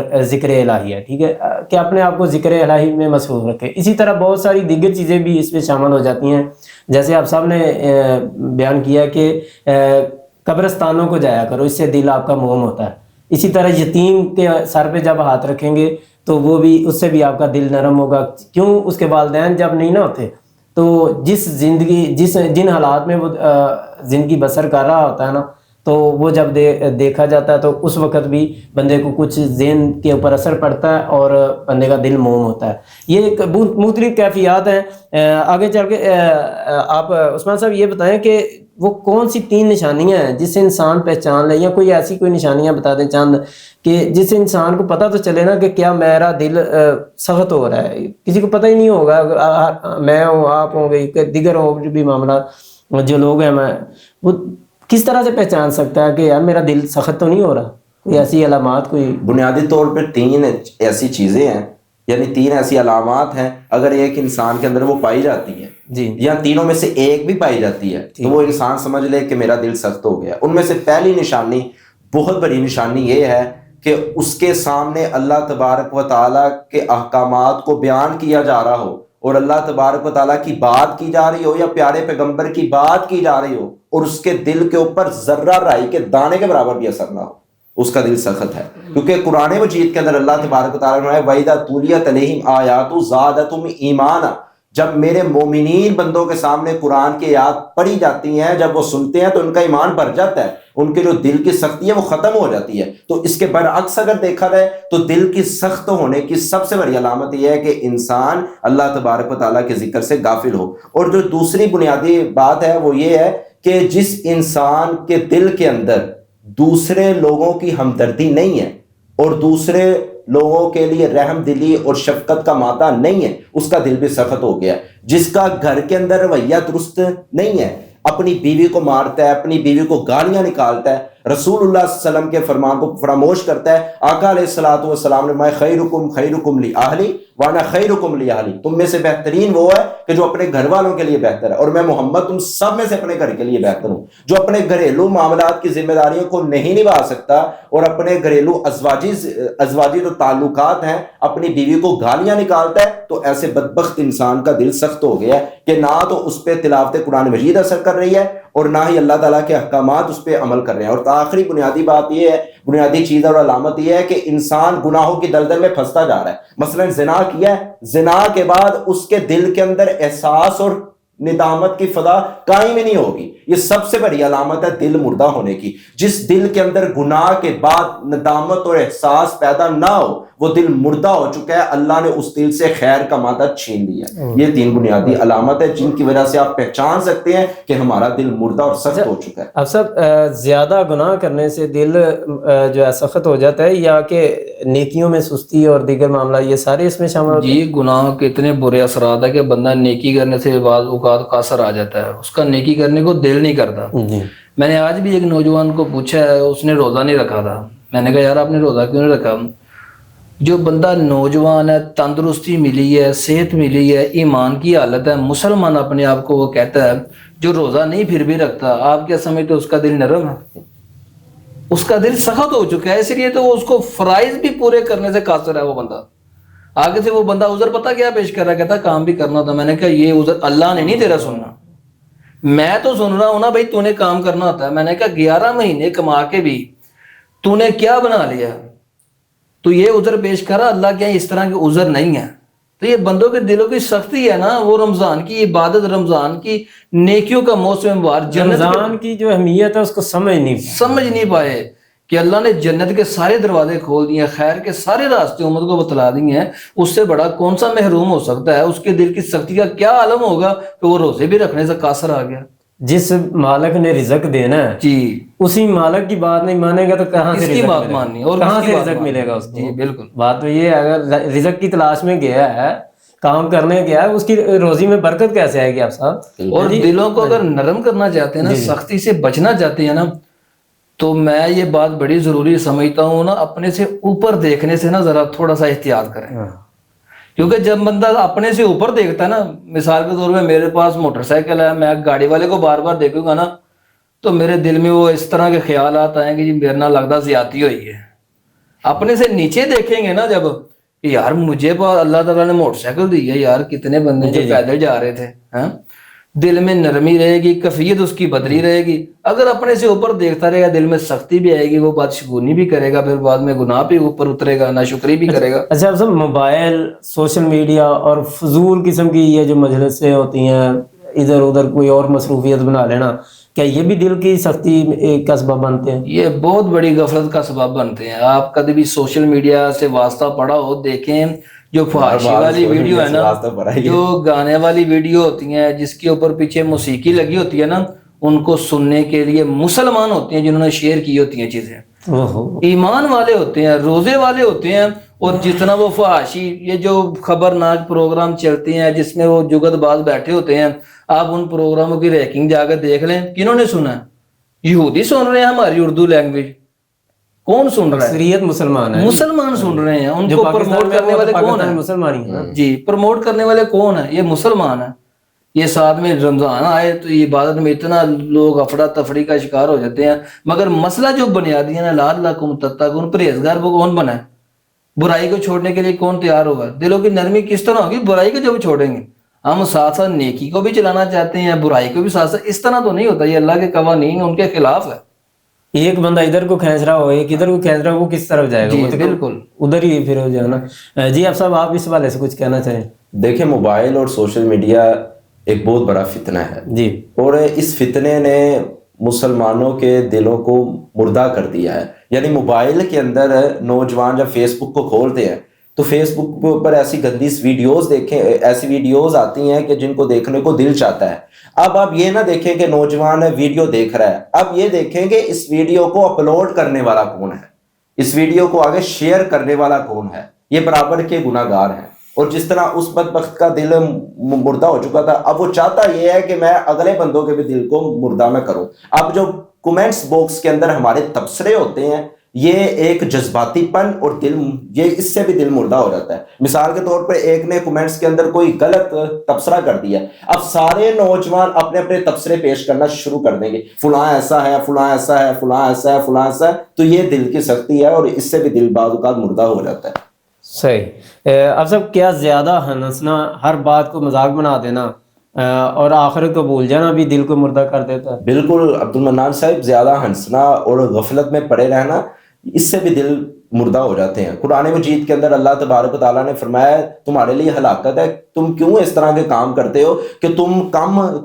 الہی ہے، ٹھیک ہے، کہ اپنے آپ کو ذکر الہی میں مصروف رکھیں۔ اسی طرح بہت ساری دیگر چیزیں بھی اس میں شامل ہو جاتی ہیں، جیسے آپ صاحب نے بیان کیا کہ قبرستانوں کو جایا کرو، اس سے دل آپ کا موم ہوتا ہے۔ اسی طرح یتیم کے سر پہ جب ہاتھ رکھیں گے تو وہ بھی اس سے بھی آپ کا دل نرم ہوگا، کیوں؟ اس کے والدین جب نہیں نہ ہوتے تو جن حالات میں وہ زندگی بسر کر رہا ہوتا ہے نا، تو وہ جب دیکھا جاتا ہے تو اس وقت بھی بندے کو کچھ ذہن کے اوپر اثر پڑتا ہے اور بندے کا دل موم ہوتا ہے. یہ ایک مختلف کیفیات ہیں. آگے چل کے آپ عثمان صاحب یہ بتائیں کہ وہ کون سی 3 نشانیاں ہیں جس سے انسان پہچان لے، یا کوئی ایسی کوئی نشانیاں بتا دیں چند کہ جس سے انسان کو پتہ تو چلے نا کہ کیا میرا دل سخت ہو رہا ہے. کسی کو پتہ ہی نہیں ہوگا، میں ہوں، آپ ہوں گے، دیگر اور بھی معاملات جو لوگ ہیں، وہ کس طرح سے پہچان سکتا ہے کہ یار میرا دل سخت تو نہیں ہو رہا؟ کوئی ایسی علامات کوئی؟ بنیادی طور پہ 3 ایسی چیزیں ہیں، یعنی 3 ایسی علامات ہیں، اگر ایک انسان کے اندر وہ پائی جاتی ہے جی، یا تینوں میں سے ایک بھی پائی جاتی ہے تو وہ انسان سمجھ لے کہ میرا دل سخت ہو گیا. ان میں سے پہلی نشانی، بہت بڑی نشانی یہ ہے کہ اس کے سامنے اللہ تبارک و تعالیٰ کے احکامات کو بیان کیا جا رہا ہو اور اللہ تبارک و تعالیٰ کی بات کی جا رہی ہو یا پیارے پیغمبر کی بات کی جا رہی ہو اور اس کے دل کے اوپر ذرہ رائی کے دانے کے برابر بھی اثر نہ ہو، اس کا دل سخت ہے. کیونکہ قرآن مجید کے اندر اللہ تبارک و تعالیٰ نے وَإِذَا تُلِيَتْ عَلَيْهِمْ آيَاتُ زَادَتْهُمْ ایمانا، جب میرے مومنین بندوں کے سامنے قرآن کی آیات پڑھی جاتی ہیں، جب وہ سنتے ہیں تو ان کا ایمان بڑھ جاتا ہے، ان کے جو دل کی سختی ہے وہ ختم ہو جاتی ہے. تو اس کے برعکس اگر دیکھا جائے تو دل کی سخت ہونے کی سب سے بڑی علامت یہ ہے کہ انسان اللہ تبارک و تعالیٰ کے ذکر سے غافل ہو. اور جو دوسری بنیادی بات ہے وہ یہ ہے کہ جس انسان کے دل کے اندر دوسرے لوگوں کی ہمدردی نہیں ہے اور دوسرے لوگوں کے لیے رحم دلی اور شفقت کا مادہ نہیں ہے، اس کا دل بھی سخت ہو گیا. جس کا گھر کے اندر رویہ درست نہیں ہے، اپنی بیوی کو مارتا ہے، اپنی بیوی کو گالیاں نکالتا ہے، رسول اللہ صلی اللہ علیہ وسلم کے فرمان کو فراموش کرتا ہے. آقا علیہ الصلوۃ والسلام نے فرمایا خیرکم خیرکم لاہلی وانا خیرکم لاہلی، تم میں سے بہترین وہ ہے کہ جو اپنے گھر والوں کے لیے بہتر ہے اور میں محمد تم سب میں سے اپنے گھر کے لیے بہتر ہوں. جو اپنے گھریلو معاملات کی ذمہ داریوں کو نہیں نبھا سکتا اور اپنے گھریلو ازواجی جو تعلقات ہیں اپنی بیوی کو گالیاں نکالتا ہے، تو ایسے بدبخت انسان کا دل سخت ہو گیا کہ نہ تو اس پہ تلاوت قرآن مجید اثر کر رہی ہے اور نہ ہی اللہ تعالیٰ کے احکامات اس پہ عمل کر رہے ہیں. اور آخری بنیادی بات یہ ہے، بنیادی چیز اور علامت یہ ہے کہ انسان گناہوں کی دلدل میں پھنستا جا رہا ہے. مثلا زنا کیا ہے، زنا کے بعد اس کے دل کے اندر احساس اور ندامت کی فضا قائم ہی نہیں ہوگی. یہ سب سے بڑی علامت ہے دل مردہ ہونے کی. جس دل کے اندر گناہ کے بعد ندامت اور احساس پیدا نہ ہو وہ دل مردہ ہو چکا ہے، اللہ نے اس دل سے خیر کا مادہ چھین لیا. یہ 3 بنیادی علامت ہے جن کی وجہ سے آپ پہچان سکتے ہیں کہ ہمارا دل مردہ اور سخت ہو چکا ہے. اب سب زیادہ گناہ کرنے سے دل جو ہے سخت ہو جاتا ہے، یا کہ نیکیوں میں سستی اور دیگر معاملہ یہ سارے اس میں شامل ہوتے ہیں؟ جی، گناہ کے اتنے برے اثرات ہے کہ بندہ نیکی کرنے سے بعض اوقات قاصر آ جاتا ہے، اس کا نیکی کرنے کو دل نہیں کرتا. میں نے آج بھی ایک نوجوان کو پوچھا ہے، اس نے روزہ نہیں رکھا تھا. میں نے کہا یار آپ نے روزہ کیوں نہیں رکھا؟ جو بندہ نوجوان ہے، تندرستی ملی ہے، صحت ملی ہے، ایمان کی حالت ہے، مسلمان اپنے آپ کو وہ کہتا ہے، جو روزہ نہیں پھر بھی رکھتا، آپ کیا سمجھتے اس کا دل نرم ہے؟ اس کا دل سخت ہو چکا ہے، اس لیے تو وہ اس کو فرائض بھی پورے کرنے سے قاصر ہے. وہ بندہ آگے سے وہ بندہ عذر پتہ کیا پیش کر رہا ہے، کہتا کام بھی کرنا ہوتا. میں نے کہا یہ عذر اللہ نے نہیں تیرا سننا، میں تو سن رہا ہوں نا بھائی، تو نے کام کرنا ہوتا ہے. میں نے کہا 11 مہینے کما کے بھی تو نے کیا بنا لیا؟ تو یہ عذر پیش کرا، اللہ کیا اس طرح کے عذر نہیں ہے. تو یہ بندوں کے دلوں کی سختی ہے نا، وہ رمضان کی عبادت، رمضان کی نیکیوں کا موسم بار، رمضان کی جو اہمیت ہے اس کو سمجھ نہیں پائے کہ اللہ نے جنت کے سارے دروازے کھول دیے، خیر کے سارے راستے امت کو بتلا دیے ہیں. اس سے بڑا کون سا محروم ہو سکتا ہے؟ اس کے دل کی سختی کا کیا عالم ہوگا کہ وہ روزے بھی رکھنے سے قاصر آ گیا. جس مالک نے رزق دینا ہے جی، اسی مالک کی بات نہیں مانے گا تو کہاں سے کی بات ماننی اور کہاں سے رزق ملے گا اس کو؟ جی بالکل. بات تو یہ ہے، اگر رزق کی تلاش میں گیا ہے، کام کرنے گیا ہے، اس کی روزی میں برکت کیسے آئے گی آپ صاحب؟ اور دلوں کو اگر نرم کرنا چاہتے ہیں نا، سختی سے بچنا چاہتے ہیں نا، تو میں یہ بات بڑی ضروری سمجھتا ہوں نا، اپنے سے اوپر دیکھنے سے نا ذرا تھوڑا سا احتیاط کریں. کیونکہ جب بندہ اپنے سے اوپر دیکھتا ہے نا، مثال کے طور پہ میرے پاس موٹر سائیکل ہے، میں گاڑی والے کو بار بار دیکھوں گا نا تو میرے دل میں وہ اس طرح کے خیالات آئیں کہ جی میرے نہ لگتا زیادتی ہوئی ہے. اپنے سے نیچے دیکھیں گے نا جب کہ یار مجھے اللہ تعالیٰ نے موٹر سائیکل دی ہے، یار کتنے بندے جو پیدل جا رہے تھے. دل میں نرمی رہے گی, کیفیت اس کی بدلی رہے گی. اگر اپنے سے اوپر دیکھتا رہے گا, دل میں سختی بھی آئے گی, وہ بدشگونی بھی کرے گا, پھر بعد میں گناہ بھی اوپر اترے گا, ناشکری بھی کرے گا. اچھا اب موبائل, سوشل میڈیا اور فضول قسم کی یہ جو مجلسیں ہوتی ہیں, ادھر ادھر کوئی اور مصروفیت بنا لینا, کیا یہ بھی دل کی سختی کا سبب بنتے ہیں؟ یہ بہت بڑی غفلت کا سبب بنتے ہیں. آپ کبھی بھی سوشل میڈیا سے واسطہ پڑا ہو, دیکھیں جو فحاشی والی ویڈیو ہے نا, جو گانے والی ویڈیو ہوتی ہیں جس کے اوپر پیچھے موسیقی لگی ہوتی ہے نا, ان کو سننے کے لیے مسلمان ہوتے ہیں جنہوں نے شیئر کی ہوتی ہیں چیزیں, ایمان والے ہوتے ہیں, روزے والے ہوتے ہیں. اور جتنا وہ فحاشی یہ جو خبرناک پروگرام چلتے ہیں جس میں وہ جگت باز بیٹھے ہوتے ہیں, آپ ان پروگراموں کی ریکنگ جا کر دیکھ لیں, کنہوں نے سنا ہے؟ یہودی سن رہے ہیں ہماری اردو لینگویج, کون سن رہا ہے؟ اکثریت مسلمان ہیں, مسلمان سن رہے ہیں. ان کو پروموٹ کرنے والے کون ہیں؟ مسلمان ہی ہیں. جی, پروموٹ کرنے والے کون ہیں؟ یہ مسلمان ہیں. یہ ساتھ میں رمضان آئے تو یہ عبادت میں اتنا لوگ افڑا تفڑی کا شکار ہو جاتے ہیں, مگر مسئلہ جو بنیادی ہے نا, لعلکم تتقون, پرہیزگار وہ کون بنا ہے؟ برائی کو چھوڑنے کے لیے کون تیار ہوگا؟ دلوں کی نرمی کس طرح ہوگی برائی کو جب چھوڑیں گے؟ ہم ساتھ ساتھ نیکی کو بھی چلانا چاہتے ہیں, برائی کو بھی ساتھ ساتھ, اس طرح تو نہیں ہوتا. یہ اللہ کے قوانین ان کے خلاف ہے. ایک بندہ ادھر کو کھینچ رہا ہو, ایک ادھر کو کھینچ رہا ہو, وہ کس طرف جائے گا؟ جی وہ تو بالکل ادھر ہی پھر ہو جائے نا. جی آپ صاحب, آپ اس حوالے سے کچھ کہنا چاہیں؟ دیکھیں, موبائل اور سوشل میڈیا ایک بہت بڑا فتنہ ہے جی, اور اس فتنے نے مسلمانوں کے دلوں کو مردہ کر دیا ہے. یعنی موبائل کے اندر نوجوان جب فیس بک کو کھولتے ہیں تو فیس بک کے اوپر ایسی گندی ویڈیوز دیکھیں, ایسی ویڈیوز آتی ہیں کہ جن کو دیکھنے کو دل چاہتا ہے. اب آپ یہ نہ دیکھیں کہ نوجوان ویڈیو دیکھ رہا ہے, اب یہ دیکھیں کہ اس ویڈیو کو اپلوڈ کرنے والا کون ہے, اس ویڈیو کو آگے شیئر کرنے والا کون ہے. یہ برابر کے گناہ گار ہیں. اور جس طرح اس بدبخت کا دل مردہ ہو چکا تھا, اب وہ چاہتا یہ ہے کہ میں اگلے بندوں کے بھی دل کو مردہ میں کروں. اب جو کومنٹس باکس کے اندر ہمارے تبصرے ہوتے ہیں, یہ ایک جذباتی پن اور دل, یہ اس سے بھی دل مردہ ہو جاتا ہے. مثال کے طور پر ایک نے کومنٹس کے اندر کوئی غلط تبصرہ کر دیا, اب سارے نوجوان اپنے اپنے تبصرے پیش کرنا شروع کر دیں گے, فلاں ایسا ہے, فلاں ایسا ہے, فلاں ایسا ہے, فلاں ایسا ہے. تو یہ دل کی سختی ہے اور اس سے بھی دل بعض اوقات مردہ ہو جاتا ہے. صحیح. اب سب کیا زیادہ ہنسنا, ہر بات کو مذاق بنا دینا اور آخرت کو بھول جانا بھی دل کو مردہ کر دیتا ہے؟ بالکل عبد المنان صاحب, زیادہ ہنسنا اور غفلت میں پڑے رہنا, اس سے بھی دل مردہ ہو جاتے ہیں. قرآن مجید کے اندر اللہ تبارک و تعالیٰ نے فرمایا تمہارے لیے ہلاکت ہے, تم کیوں اس طرح کے کام کرتے ہو کہ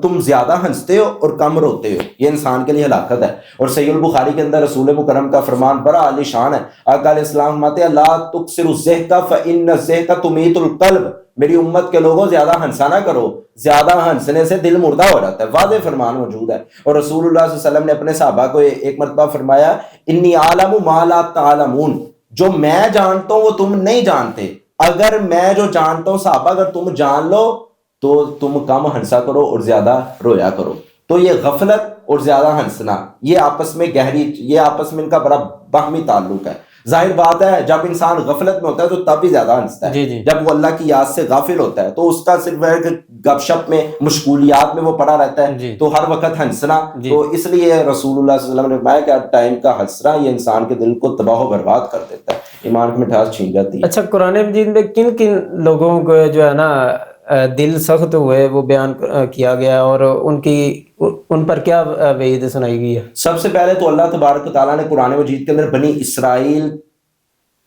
تم زیادہ ہنستے ہو اور کم روتے ہو, یہ انسان کے لیے ہلاکت ہے. اور صحیح البخاری کے اندر رسول مکرم کا فرمان بڑا عالی شان ہے. آقا علیہ السلام فرماتے ہیں لا تکسر الضحک فإن الضحک تمیت القلب, میری امت کے لوگوں زیادہ ہنسا نہ کرو, زیادہ ہنسنے سے دل مردہ ہو جاتا ہے. واضح فرمان موجود ہے. اور رسول اللہ صلی اللہ علیہ وسلم نے اپنے صحابہ کو ایک مرتبہ فرمایا انی اعلم ما لا تعلمون, جو میں جانتا ہوں وہ تم نہیں جانتے, اگر میں جو جانتا ہوں صحابہ اگر تم جان لو تو تم کم ہنسا کرو اور زیادہ رویا کرو. تو یہ غفلت اور زیادہ ہنسنا یہ آپس میں گہری, یہ آپس میں ان کا بڑا باہمی تعلق ہے. ظاہر بات ہے جب انسان غفلت میں ہوتا ہے تو تب بھی زیادہ ہنستا ہے. جب وہ اللہ کی یاد سے غافل ہوتا ہے تو اس کا صرف گپ شپ میں مشغولیات میں وہ پڑا رہتا ہے, تو ہر وقت ہنسنا. تو اس لیے رسول اللہ صلی اللہ علیہ وسلم نے فرمایا کہ ٹائم کا ہنسنا یہ انسان کے دل کو تباہ و برباد کر دیتا ہے, ایمان کی مٹھاس چھین جاتی ہے. اچھا, قرآن مجید میں کن کن لوگوں کو جو ہے نا دل سخت ہوئے وہ بیان کیا گیا اور ان پر کیا وعید سنائی گئی ہے؟ سب سے پہلے تو اللہ تبارک و تعالیٰ نے قرآن مجید کے اندر بنی اسرائیل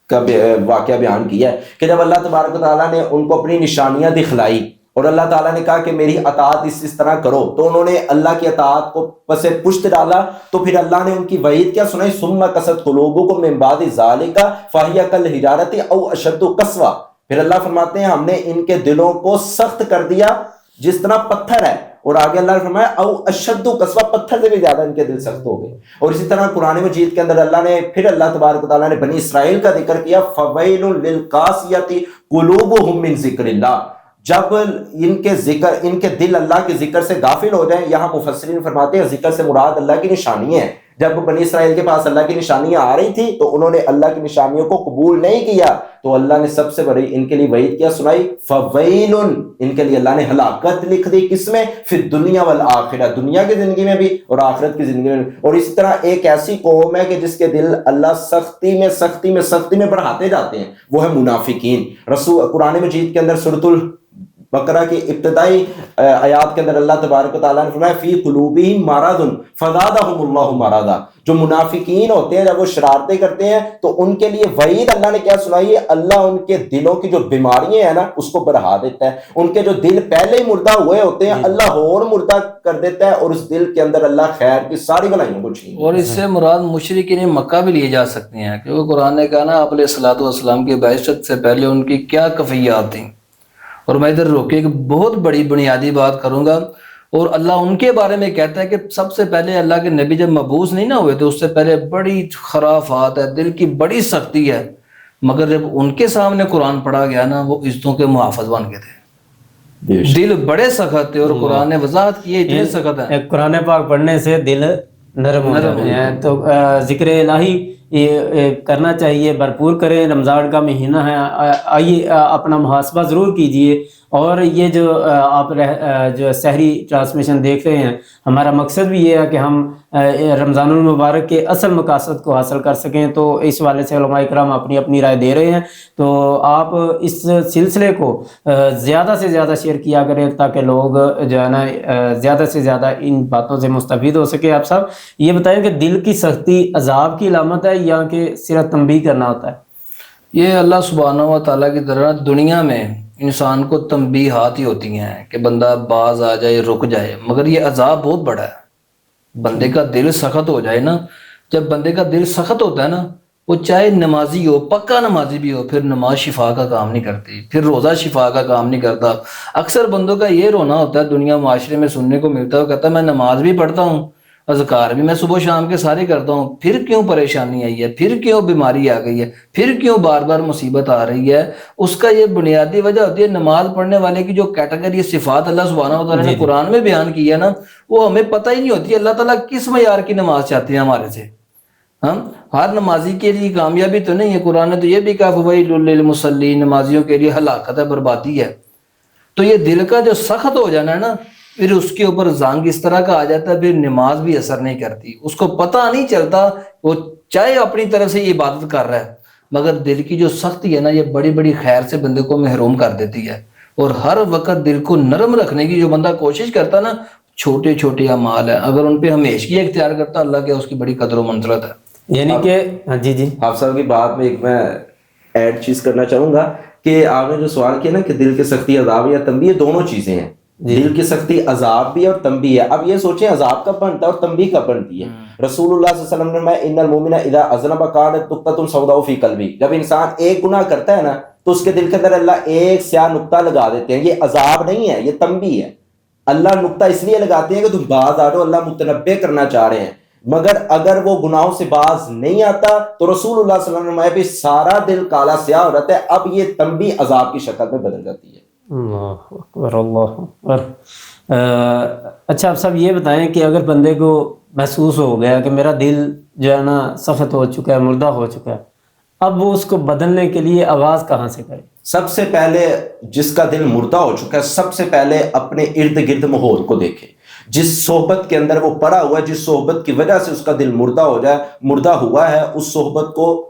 کا واقعہ بیان کیا ہے کہ جب اللہ تبارک و تعالیٰ نے ان کو اپنی نشانیاں دکھلائی اور اللہ تعالیٰ نے کہا کہ میری اطاعت اس طرح کرو, تو انہوں نے اللہ کی اطاعت کو پس پشت ڈالا. تو پھر اللہ نے ان کی وعید کیا سنائی, ثم قست قلوبکم من بعد ذالک فہی کالحجارۃ او اشد قسوہ. پھر اللہ فرماتے ہیں ہم نے ان کے دلوں کو سخت کر دیا جس طرح پتھر ہے, اور آگے اللہ نے فرمایا او اشد قسوہ, پتھر سے بھی زیادہ ان کے دل سخت ہو گئے. اور اسی طرح قرآن مجید کے اندر اللہ تبارک و تعالیٰ نے بنی اسرائیل کا ذکر کیا, فویل للقاسیۃ قلوبہم من ذکر اللہ. جب ان کے دل اللہ کے ذکر سے غافل ہو جائیں, یہاں مفسرین فرماتے ہیں ذکر سے مراد اللہ کی نشانیاں ہیں. جب بنی اسرائیل کے پاس اللہ کی نشانیاں آ رہی تھی تو انہوں نے اللہ کی نشانیوں کو قبول نہیں کیا, تو اللہ نے سب سے بڑی ان کے لیے وعید کیا سنائی, فویل, ان کے لیے اللہ نے ہلاکت لکھ دی. کس میں؟ فی الدنیا والآخرہ, دنیا کی زندگی میں بھی اور آخرت کی زندگی میں بھی. اور اسی طرح ایک ایسی قوم ہے کہ جس کے دل اللہ سختی میں بڑھاتے جاتے ہیں, وہ ہے منافقین. قرآن مجید کے اندر سورۃ بقرہ کی ابتدائی آیات کے اندر اللہ تبارک و تعالیٰ نے فرمایا فی قلوبہم مرض فزادہم اللہ مرضا. جو منافقین ہوتے ہیں جب وہ شرارتیں کرتے ہیں تو ان کے لیے وعید اللہ نے کیا سنائی ہے, اللہ ان کے دلوں کی جو بیماریاں ہیں نا اس کو بڑھا دیتا ہے. ان کے جو دل پہلے ہی مردہ ہوئے ہوتے ہیں اللہ اور مردہ کر دیتا ہے, اور اس دل کے اندر اللہ خیر کی ساری بھلائیوں کو چھین. اور اس سے مراد مشرکین مکہ بھی لیے جا سکتے ہیں, کیونکہ قرآن نے کہا نا آپ علیہ الصلوۃ والسلام کی بعثت سے پہلے ان کی کیا کفیات تھیں. اور میں ادھر روکے ایک بہت بڑی بنیادی بات کروں گا, اور اللہ ان کے بارے میں کہتا ہے کہ سب سے پہلے اللہ کے نبی جب مبعوث نہیں نہ ہوئے تو اس سے پہلے بڑی خرافات ہے, دل کی بڑی سختی ہے, مگر جب ان کے سامنے قرآن پڑھا گیا نا وہ عزتوں کے محافظ بن گئے تھے. دل بڑے سخت تھے, اور قرآن نے وضاحت کی ہے اتنے سخت ہیں. قرآن پاک پڑھنے سے دل نرم ہو جاتے ہیں. تو ذکر الہی یہ کرنا چاہیے, بھرپور کریں. رمضان کا مہینہ ہے, آئیے اپنا محاسبہ ضرور کیجئے. اور یہ جو آپ جو سحری ٹرانسمیشن دیکھ رہے ہیں, ہمارا مقصد بھی یہ ہے کہ ہم رمضان المبارک کے اصل مقاصد کو حاصل کر سکیں. تو اس والے سے علماء کرام اپنی اپنی رائے دے رہے ہیں. تو آپ اس سلسلے کو زیادہ سے زیادہ شیئر کیا کریں تاکہ لوگ جو ہے نا زیادہ سے زیادہ ان باتوں سے مستفید ہو سکے. آپ صاحب یہ بتائیں کہ دل کی سختی عذاب کی علامت ہے یا کہ صرف تنبیہ کرنا ہوتا ہے؟ یہ اللہ سبحانہ و تعالیٰ کی طرح دنیا میں انسان کو تنبیہات ہی ہوتی ہیں کہ بندہ باز آ جائے, رک جائے, مگر یہ عذاب بہت بڑا ہے. بندے کا دل سخت ہو جائے نا, جب بندے کا دل سخت ہوتا ہے نا, وہ چاہے نمازی ہو, پکا نمازی بھی ہو, پھر نماز شفا کا کام نہیں کرتی, پھر روزہ شفا کا کام نہیں کرتا. اکثر بندوں کا یہ رونا ہوتا ہے, دنیا معاشرے میں سننے کو ملتا ہے, وہ کہتا ہے میں نماز بھی پڑھتا ہوں, اذکار بھی میں صبح شام کے سارے کرتا ہوں, پھر کیوں پریشانی آئی ہے, پھر کیوں بیماری آ گئی ہے, پھر کیوں بار بار مصیبت آ رہی ہے. اس کا یہ بنیادی وجہ ہوتی ہے نماز پڑھنے والے کی جو کیٹیگری صفات اللہ سبحانہ و تعالیٰ نے قرآن میں بیان کی ہے نا, وہ ہمیں پتہ ہی نہیں ہوتی اللہ تعالیٰ کس معیار کی نماز چاہتے ہیں ہمارے سے. ہم ہر نمازی کے لیے کامیابی تو نہیں ہے, قرآن نے تو یہ بھی کہا فویل للمصلین, نمازیوں کے لیے ہلاکت ہے, بربادی ہے. تو یہ دل کا جو سخت ہو جانا ہے نا, پھر اس کے اوپر زنگ اس طرح کا آ جاتا ہے, پھر نماز بھی اثر نہیں کرتی, اس کو پتہ نہیں چلتا. وہ چاہے اپنی طرف سے یہ عبادت کر رہا ہے, مگر دل کی جو سختی ہے نا یہ بڑی بڑی خیر سے بندے کو محروم کر دیتی ہے. اور ہر وقت دل کو نرم رکھنے کی جو بندہ کوشش کرتا نا, چھوٹے چھوٹے اعمال ہیں, اگر ان پہ ہمیشگی اختیار کرتا اللہ کے اس کی بڑی قدر و منزلت ہے. یعنی کہ جی آپ صاحب کی بات میں ایک میں ایڈ چیز کرنا چاہوں گا کہ آپ نے جو سوال کیا نا کہ دل کی سختی عذاب یا تنبیہ, دونوں چیزیں ہیں. دل کی سختی عذاب بھی اور تنبیہ ہے. اب یہ سوچیں عذاب کب بنتا ہے اور تنبیہ کب بنتی ہے. رسول اللہ صلی اللہ علیہ وسلم نے فرمایا ان المؤمن اذا اذنب كانت نقطة سوداء في قلبه, جب انسان ایک گناہ کرتا ہے نا تو اس کے دل کے اندر اللہ ایک سیاہ نقطہ لگا دیتے ہیں. یہ عذاب نہیں ہے, یہ تنبیہ ہے. اللہ نقطہ اس لیے لگاتے ہیں کہ تم باز آ جاؤ, اللہ متنبہ کرنا چاہ رہے ہیں. مگر اگر وہ گناہوں سے باز نہیں آتا تو رسول اللہ صلی اللہ علیہ وسلم نے فرمایا سارا دل کالا سیاہ ہو جاتا ہے. اب یہ تنبیہ عذاب کی شکل میں بدل جاتی ہے. اللہ اکبر, اللہ اکبر. اچھا آپ صاحب یہ بتائیں کہ اگر بندے کو محسوس ہو گیا کہ میرا دل جو ہے نا سخت ہو چکا ہے, مردہ ہو چکا ہے, اب وہ اس کو بدلنے کے لیے آغاز کہاں سے کرے؟ سب سے پہلے جس کا دل مردہ ہو چکا ہے, سب سے پہلے اپنے ارد گرد ماحول کو دیکھے. جس صحبت کے اندر وہ پڑا ہوا ہے, جس صحبت کی وجہ سے اس کا دل مردہ ہوا ہے, اس صحبت کو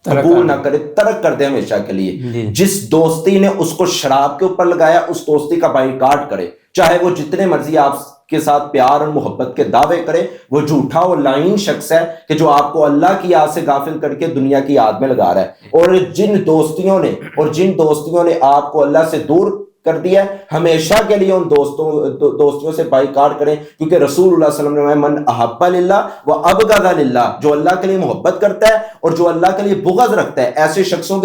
قبول نہ کرے, ترک کر دے ہمیشہ کے لیے. جس دوستی نے اس کو شراب کے اوپر لگایا اس دوستی کا بائیکاٹ کرے, چاہے وہ جتنے مرضی آپ کے ساتھ پیار اور محبت کے دعوے کرے. وہ جھوٹا اور لائن شخص ہے کہ جو آپ کو اللہ کی یاد سے غافل کر کے دنیا کی یاد میں لگا رہا ہے. اور جن دوستیوں نے آپ کو اللہ سے دور کر دیا ہے, ہمیشہ کے لیے ان دوستیوں سے بائیکاٹ کریں, کیونکہ رسول اللہ صلی اللہ علیہ وسلم نے من احب للہ و ابغض للہ, جو اللہ کے لیے محبت کرتا ہے اور جو اللہ کے لیے بغض رکھتا ہے, ایسے شخصوں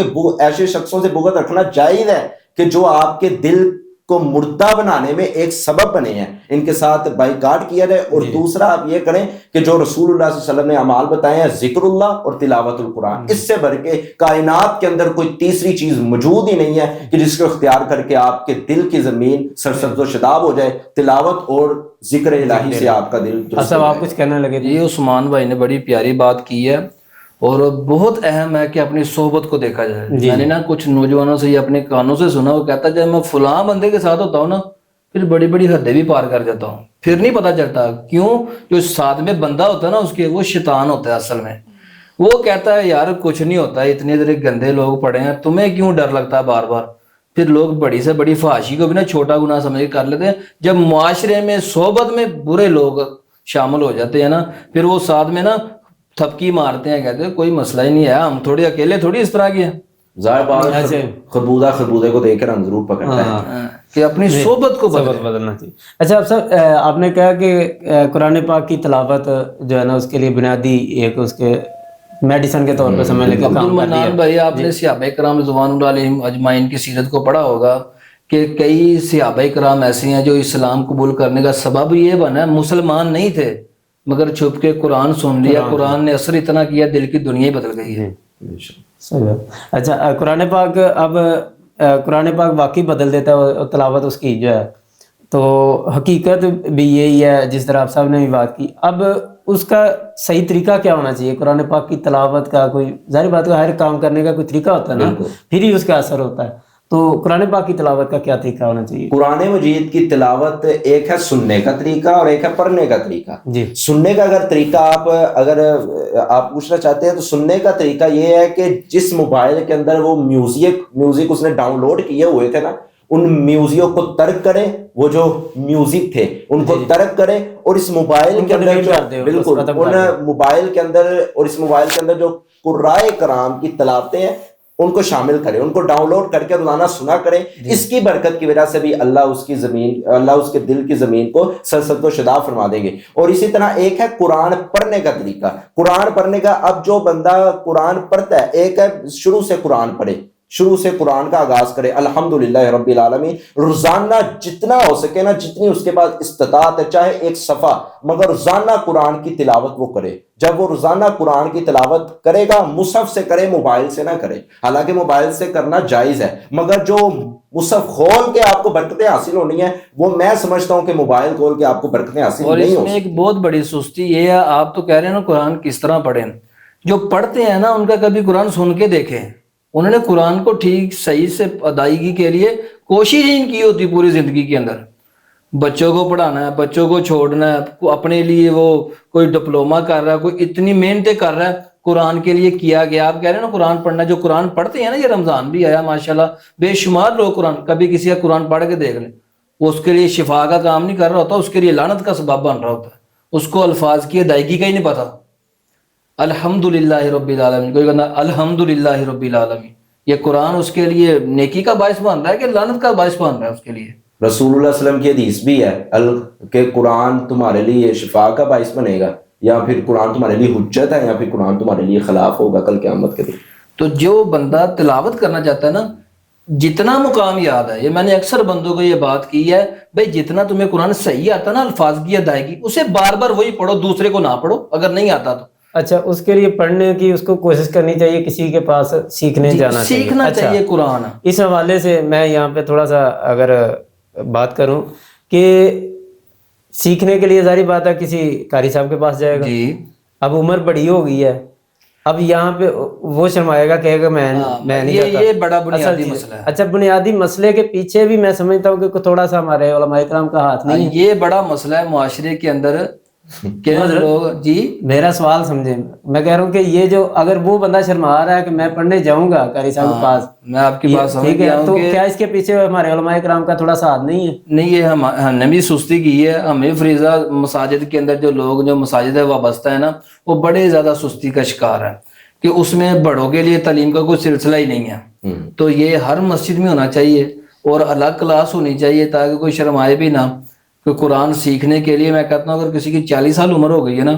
سے بغض رکھنا جائز ہے کہ جو آپ کے دل کو مردہ بنانے میں ایک سبب بنے ہیں, ان کے ساتھ بائیکاٹ کیا جائے. اور دوسرا آپ یہ کریں کہ جو رسول اللہ صلی اللہ علیہ وسلم نے اعمال بتائے ہیں, ذکر اللہ اور تلاوت القرآن, اس سے بڑھ کے کائنات کے اندر کوئی تیسری چیز موجود ہی نہیں ہے کہ جس کو اختیار کر کے آپ کے دل کی زمین سرسبز و شاداب ہو جائے. تلاوت اور ذکر الہی سے آپ کا دل. اصل آپ کچھ کہنے لگے. یہ عثمان بھائی نے بڑی پیاری بات کی ہے, اور بہت اہم ہے کہ اپنی صحبت کو دیکھا جائے. میں نے نا کچھ نوجوانوں سے یہ اپنے کانوں سے سنا, وہ کہتا ہے جب میں فلاں بندے کے ساتھ ہوتا ہوں نا پھر بڑی بڑی حدیں بھی پار کر جاتا ہوں, پھر نہیں پتہ چلتا. کیوں؟ جو ساتھ میں بندہ ہوتا ہے نا اس کے, وہ شیطان ہوتا ہے اصل میں. وہ کہتا ہے یار کچھ نہیں ہوتا, اتنے ادھر گندے لوگ پڑے ہیں, تمہیں کیوں ڈر لگتا ہے بار بار, پھر لوگ بڑی سے بڑی فحاشی کو بھی نا چھوٹا گناہ سمجھ کے کر لیتے ہیں. جب معاشرے میں صحبت میں برے لوگ شامل ہو جاتے ہیں نا, پھر وہ ساتھ میں نا تھپکی مارتے ہیں, کہتے ہیں کوئی مسئلہ ہی نہیں ہے, ہم تھوڑی اکیلے تھوڑی اس طرح کے ہیں. ظاہر بات خربودے کو دیکھ کر ہم ضرور پکڑتا ہے کہ اپنی صحبت کو بدلنا چاہیے. اچھا اب سر آپ نے کہا کہ قرآن پاک کی تلاوت جو ہے نا اس کے لیے بنیادی ایک اس کے میڈیسن کے طور پہ سمجھ لے کے کام کرتی ہے. بھائی آپ نے صحابہ کرام رضوان اللہ علیہم اجمعین کی سیرت کو پڑھا ہوگا کہ کئی صحابہ کرام ایسے ہیں جو اسلام قبول کرنے کا سبب یہ بنا, مسلمان نہیں تھے مگر چھپ کے قرآن سن لیا, قرآن نے اثر اتنا کیا دل کی دنیا ہی بدل گئی ہے. اچھا قرآن پاک اب قرآن پاک واقعی بدل دیتا ہے تلاوت اس کی جو ہے, تو حقیقت بھی یہی ہے جس طرح آپ صاحب نے بھی بات کی. اب اس کا صحیح طریقہ کیا ہونا چاہیے؟ قرآن پاک کی تلاوت کا کوئی ظاہر بات ہے ہر کام کرنے کا کوئی طریقہ ہوتا ہے نا, پھر ہی اس کا اثر ہوتا ہے. تو قرآن پاک کی تلاوت کا کیا طریقہ ہونا چاہیے؟ قرآن مجید کی تلاوت ایک ہے سننے کا طریقہ اور ایک ہے پڑھنے کا طریقہ. جی سننے کا اگر طریقہ اگر آپ پوچھنا چاہتے ہیں تو سننے کا طریقہ یہ ہے کہ جس موبائل کے اندر وہ میوزک اس نے ڈاؤن لوڈ کیے ہوئے تھے نا, ان میوزکوں کو ترک کرے, وہ جو میوزک تھے ان کو ترک کرے, اور اس موبائل کے اندر بالکل ان موبائل کے اندر اور اس موبائل کے اندر جو قرائے کرام کی تلاوتیں ہیں ان کو شامل کرے, ان کو ڈاؤن لوڈ کر کے روزانہ سنا کرے. اس کی برکت کی وجہ سے بھی اللہ اس کے دل کی زمین کو سرسبز و شاداب فرما دیں گے. اور اسی طرح ایک ہے قرآن پڑھنے کا طریقہ. قرآن پڑھنے کا, اب جو بندہ قرآن پڑھتا ہے, ایک ہے شروع سے قرآن پڑھے, شروع سے قرآن کا آغاز کرے الحمدللہ رب العالمین, روزانہ جتنا ہو سکے نا, جتنی اس کے پاس استطاعت ہے, چاہے ایک صفحہ, مگر روزانہ قرآن کی تلاوت وہ کرے. جب وہ روزانہ قرآن کی تلاوت کرے گا, مصحف سے کرے, موبائل سے نہ کرے. حالانکہ موبائل سے کرنا جائز ہے, مگر جو مصحف کھول کے آپ کو برکتیں حاصل ہونی ہیں وہ میں سمجھتا ہوں کہ موبائل کھول کے آپ کو برکتیں حاصل نہیں ہو. اور اس میں ایک بہت بڑی سستی یہ ہے, آپ تو کہہ رہے ہیں نا قرآن کس طرح پڑھیں, جو پڑھتے ہیں نا ان کا کبھی قرآن سن کے دیکھیں. انہوں نے قرآن کو ٹھیک صحیح سے ادائیگی کے لیے کوشش ہی کی ہوتی پوری زندگی کے اندر. بچوں کو پڑھانا ہے, بچوں کو چھوڑنا ہے, اپنے لیے وہ کوئی ڈپلوما کر رہا ہے, کوئی اتنی محنتیں کر رہا ہے, قرآن کے لیے کیا گیا. آپ کہہ رہے ہیں نا قرآن پڑھنا, جو قرآن پڑھتے ہیں نا, یہ رمضان بھی آیا ماشاءاللہ, بے شمار لوگ قرآن, کبھی کسی کا قرآن پڑھ کے دیکھ لیں, وہ اس کے لیے شفا کا کام نہیں کر رہا ہوتا, اس کے لیے لعنت کا سبب بن رہا ہوتا ہے. اس کو الفاظ کی ادائیگی کا ہی نہیں پتا. الحمدللہ رب العالمین, کوئی کہنا الحمدللہ رب العالمین, یہ قرآن اس کے لیے نیکی کا باعث بن رہا ہے کہ لعنت کا باعث بن رہا ہے اس کے لیے. رسول اللہ علیہ وسلم کی حدیث بھی ہے کہ قرآن تمہارے لیے شفا کا باعث بنے گا, یا پھر قرآن تمہارے لیے حجت ہے, یا پھر قرآن تمہارے لیے خلاف ہوگا کل قیامت کے دن. تو جو بندہ تلاوت کرنا چاہتا ہے نا, جتنا مقام یاد ہے, یہ میں نے اکثر بندوں کو یہ بات کی ہے, بھائی جتنا تمہیں قرآن صحیح آتا نا الفاظ کی ادائیگی, اسے بار بار وہی پڑھو, دوسرے کو نہ پڑھو اگر نہیں آتا تو. اچھا اس کے لیے پڑھنے کی اس کو کوشش کرنی چاہیے, کسی کے پاس سیکھنے جانا چاہیے, سیکھنا چاہیے قرآن. اس حوالے سے میں یہاں پہ تھوڑا سا اگر بات کروں کہ سیکھنے کے لیے ظاہر بات ہے کسی قاری صاحب کے پاس جائے گا, اب عمر بڑی ہو گئی ہے, اب یہاں پہ وہ شرمائے گا, کہے گا میں نہیں جاتا. یہ بڑا بنیادی مسئلہ ہے. اچھا بنیادی مسئلے کے پیچھے بھی میں سمجھتا ہوں کہ تھوڑا سا ہمارے علماء کرام کا ہاتھ نہیں ہے. یہ بڑا مسئلہ ہے معاشرے کے اندر کہ لوگ, جی میرا سوال سمجھیں, میں کہہ رہا ہوں کہ یہ جو اگر وہ بندہ شرما رہا ہے کہ میں پڑھنے جاؤں گا قاری صاحب کے پاس, میں آپ کی بات سمجھ ٹھیک ہے, گیا ہوں تو کہ کیا اس کے پیچھے ہمارے علماء کرام کا تھوڑا سا ہاتھ نہیں ہے؟ نہیں, یہ ہم نے بھی سستی کی ہے. ہمیں فریضہ مساجد کے اندر جو لوگ جو مساجد ہے وابستہ ہے نا, وہ بڑے زیادہ سستی کا شکار ہے کہ اس میں بڑوں کے لیے تعلیم کا کوئی سلسلہ ہی نہیں ہے. تو یہ ہر مسجد میں ہونا چاہیے اور الگ کلاس ہونی چاہیے تاکہ کوئی شرمائے بھی نہ. کہ قرآن سیکھنے کے لیے میں کہتا ہوں اگر کسی کی 40 سال عمر ہو گئی ہے نا,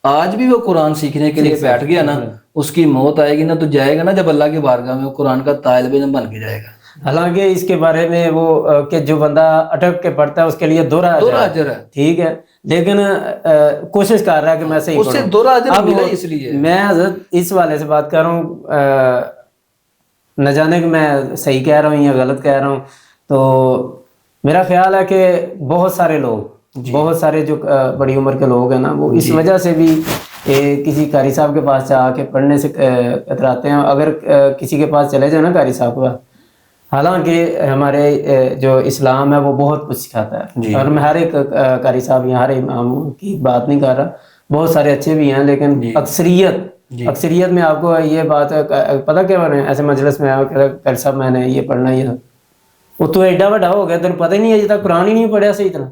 آج بھی وہ قرآن سیکھنے کے لیے بیٹھ گیا نا, اس کی موت آئے گی نا تو جائے گا نا جب اللہ کی بارگاہ میں, وہ قرآن کا طالب علم بن کے جائے گا. حالانکہ اس کے بارے میں وہ کہ جو بندہ اٹک کے پڑھتا ہے اس کے لیے دوہرا اجر ہے, ٹھیک ہے, لیکن کوشش کر رہا ہے کہ میں صحیح پڑھوں, اس سے دوہرا اجر ملا. اس لیے میں حضرت اس والے سے بات کر رہا ہوں, نہ جانے کہ میں صحیح کہہ رہا ہوں یا غلط کہہ رہا ہوں, تو میرا خیال ہے کہ بہت سارے لوگ بہت سارے جو بڑی عمر کے لوگ ہیں نا, وہ اس وجہ سے بھی کسی قاری صاحب کے پاس جا کے پڑھنے سے کتراتے ہیں. اگر کسی کے پاس چلے جائیں نا قاری صاحب کا, حالانکہ ہمارے جو اسلام ہے وہ بہت کچھ سکھاتا ہے, اور میں ہر ایک قاری صاحب یا ہر امام کی بات نہیں کر رہا, بہت سارے اچھے بھی ہیں, لیکن اکثریت میں آپ کو یہ بات پتہ کیا بنے ایسے مجلس میں قاری صاحب میں نے یہ پڑھنا, یہ وہ تو ایڈا بڑا ہو گیا تین پتہ ہی نہیں ہے، اجے تک قرآن ہی نہیں پڑھا صحیح طرح،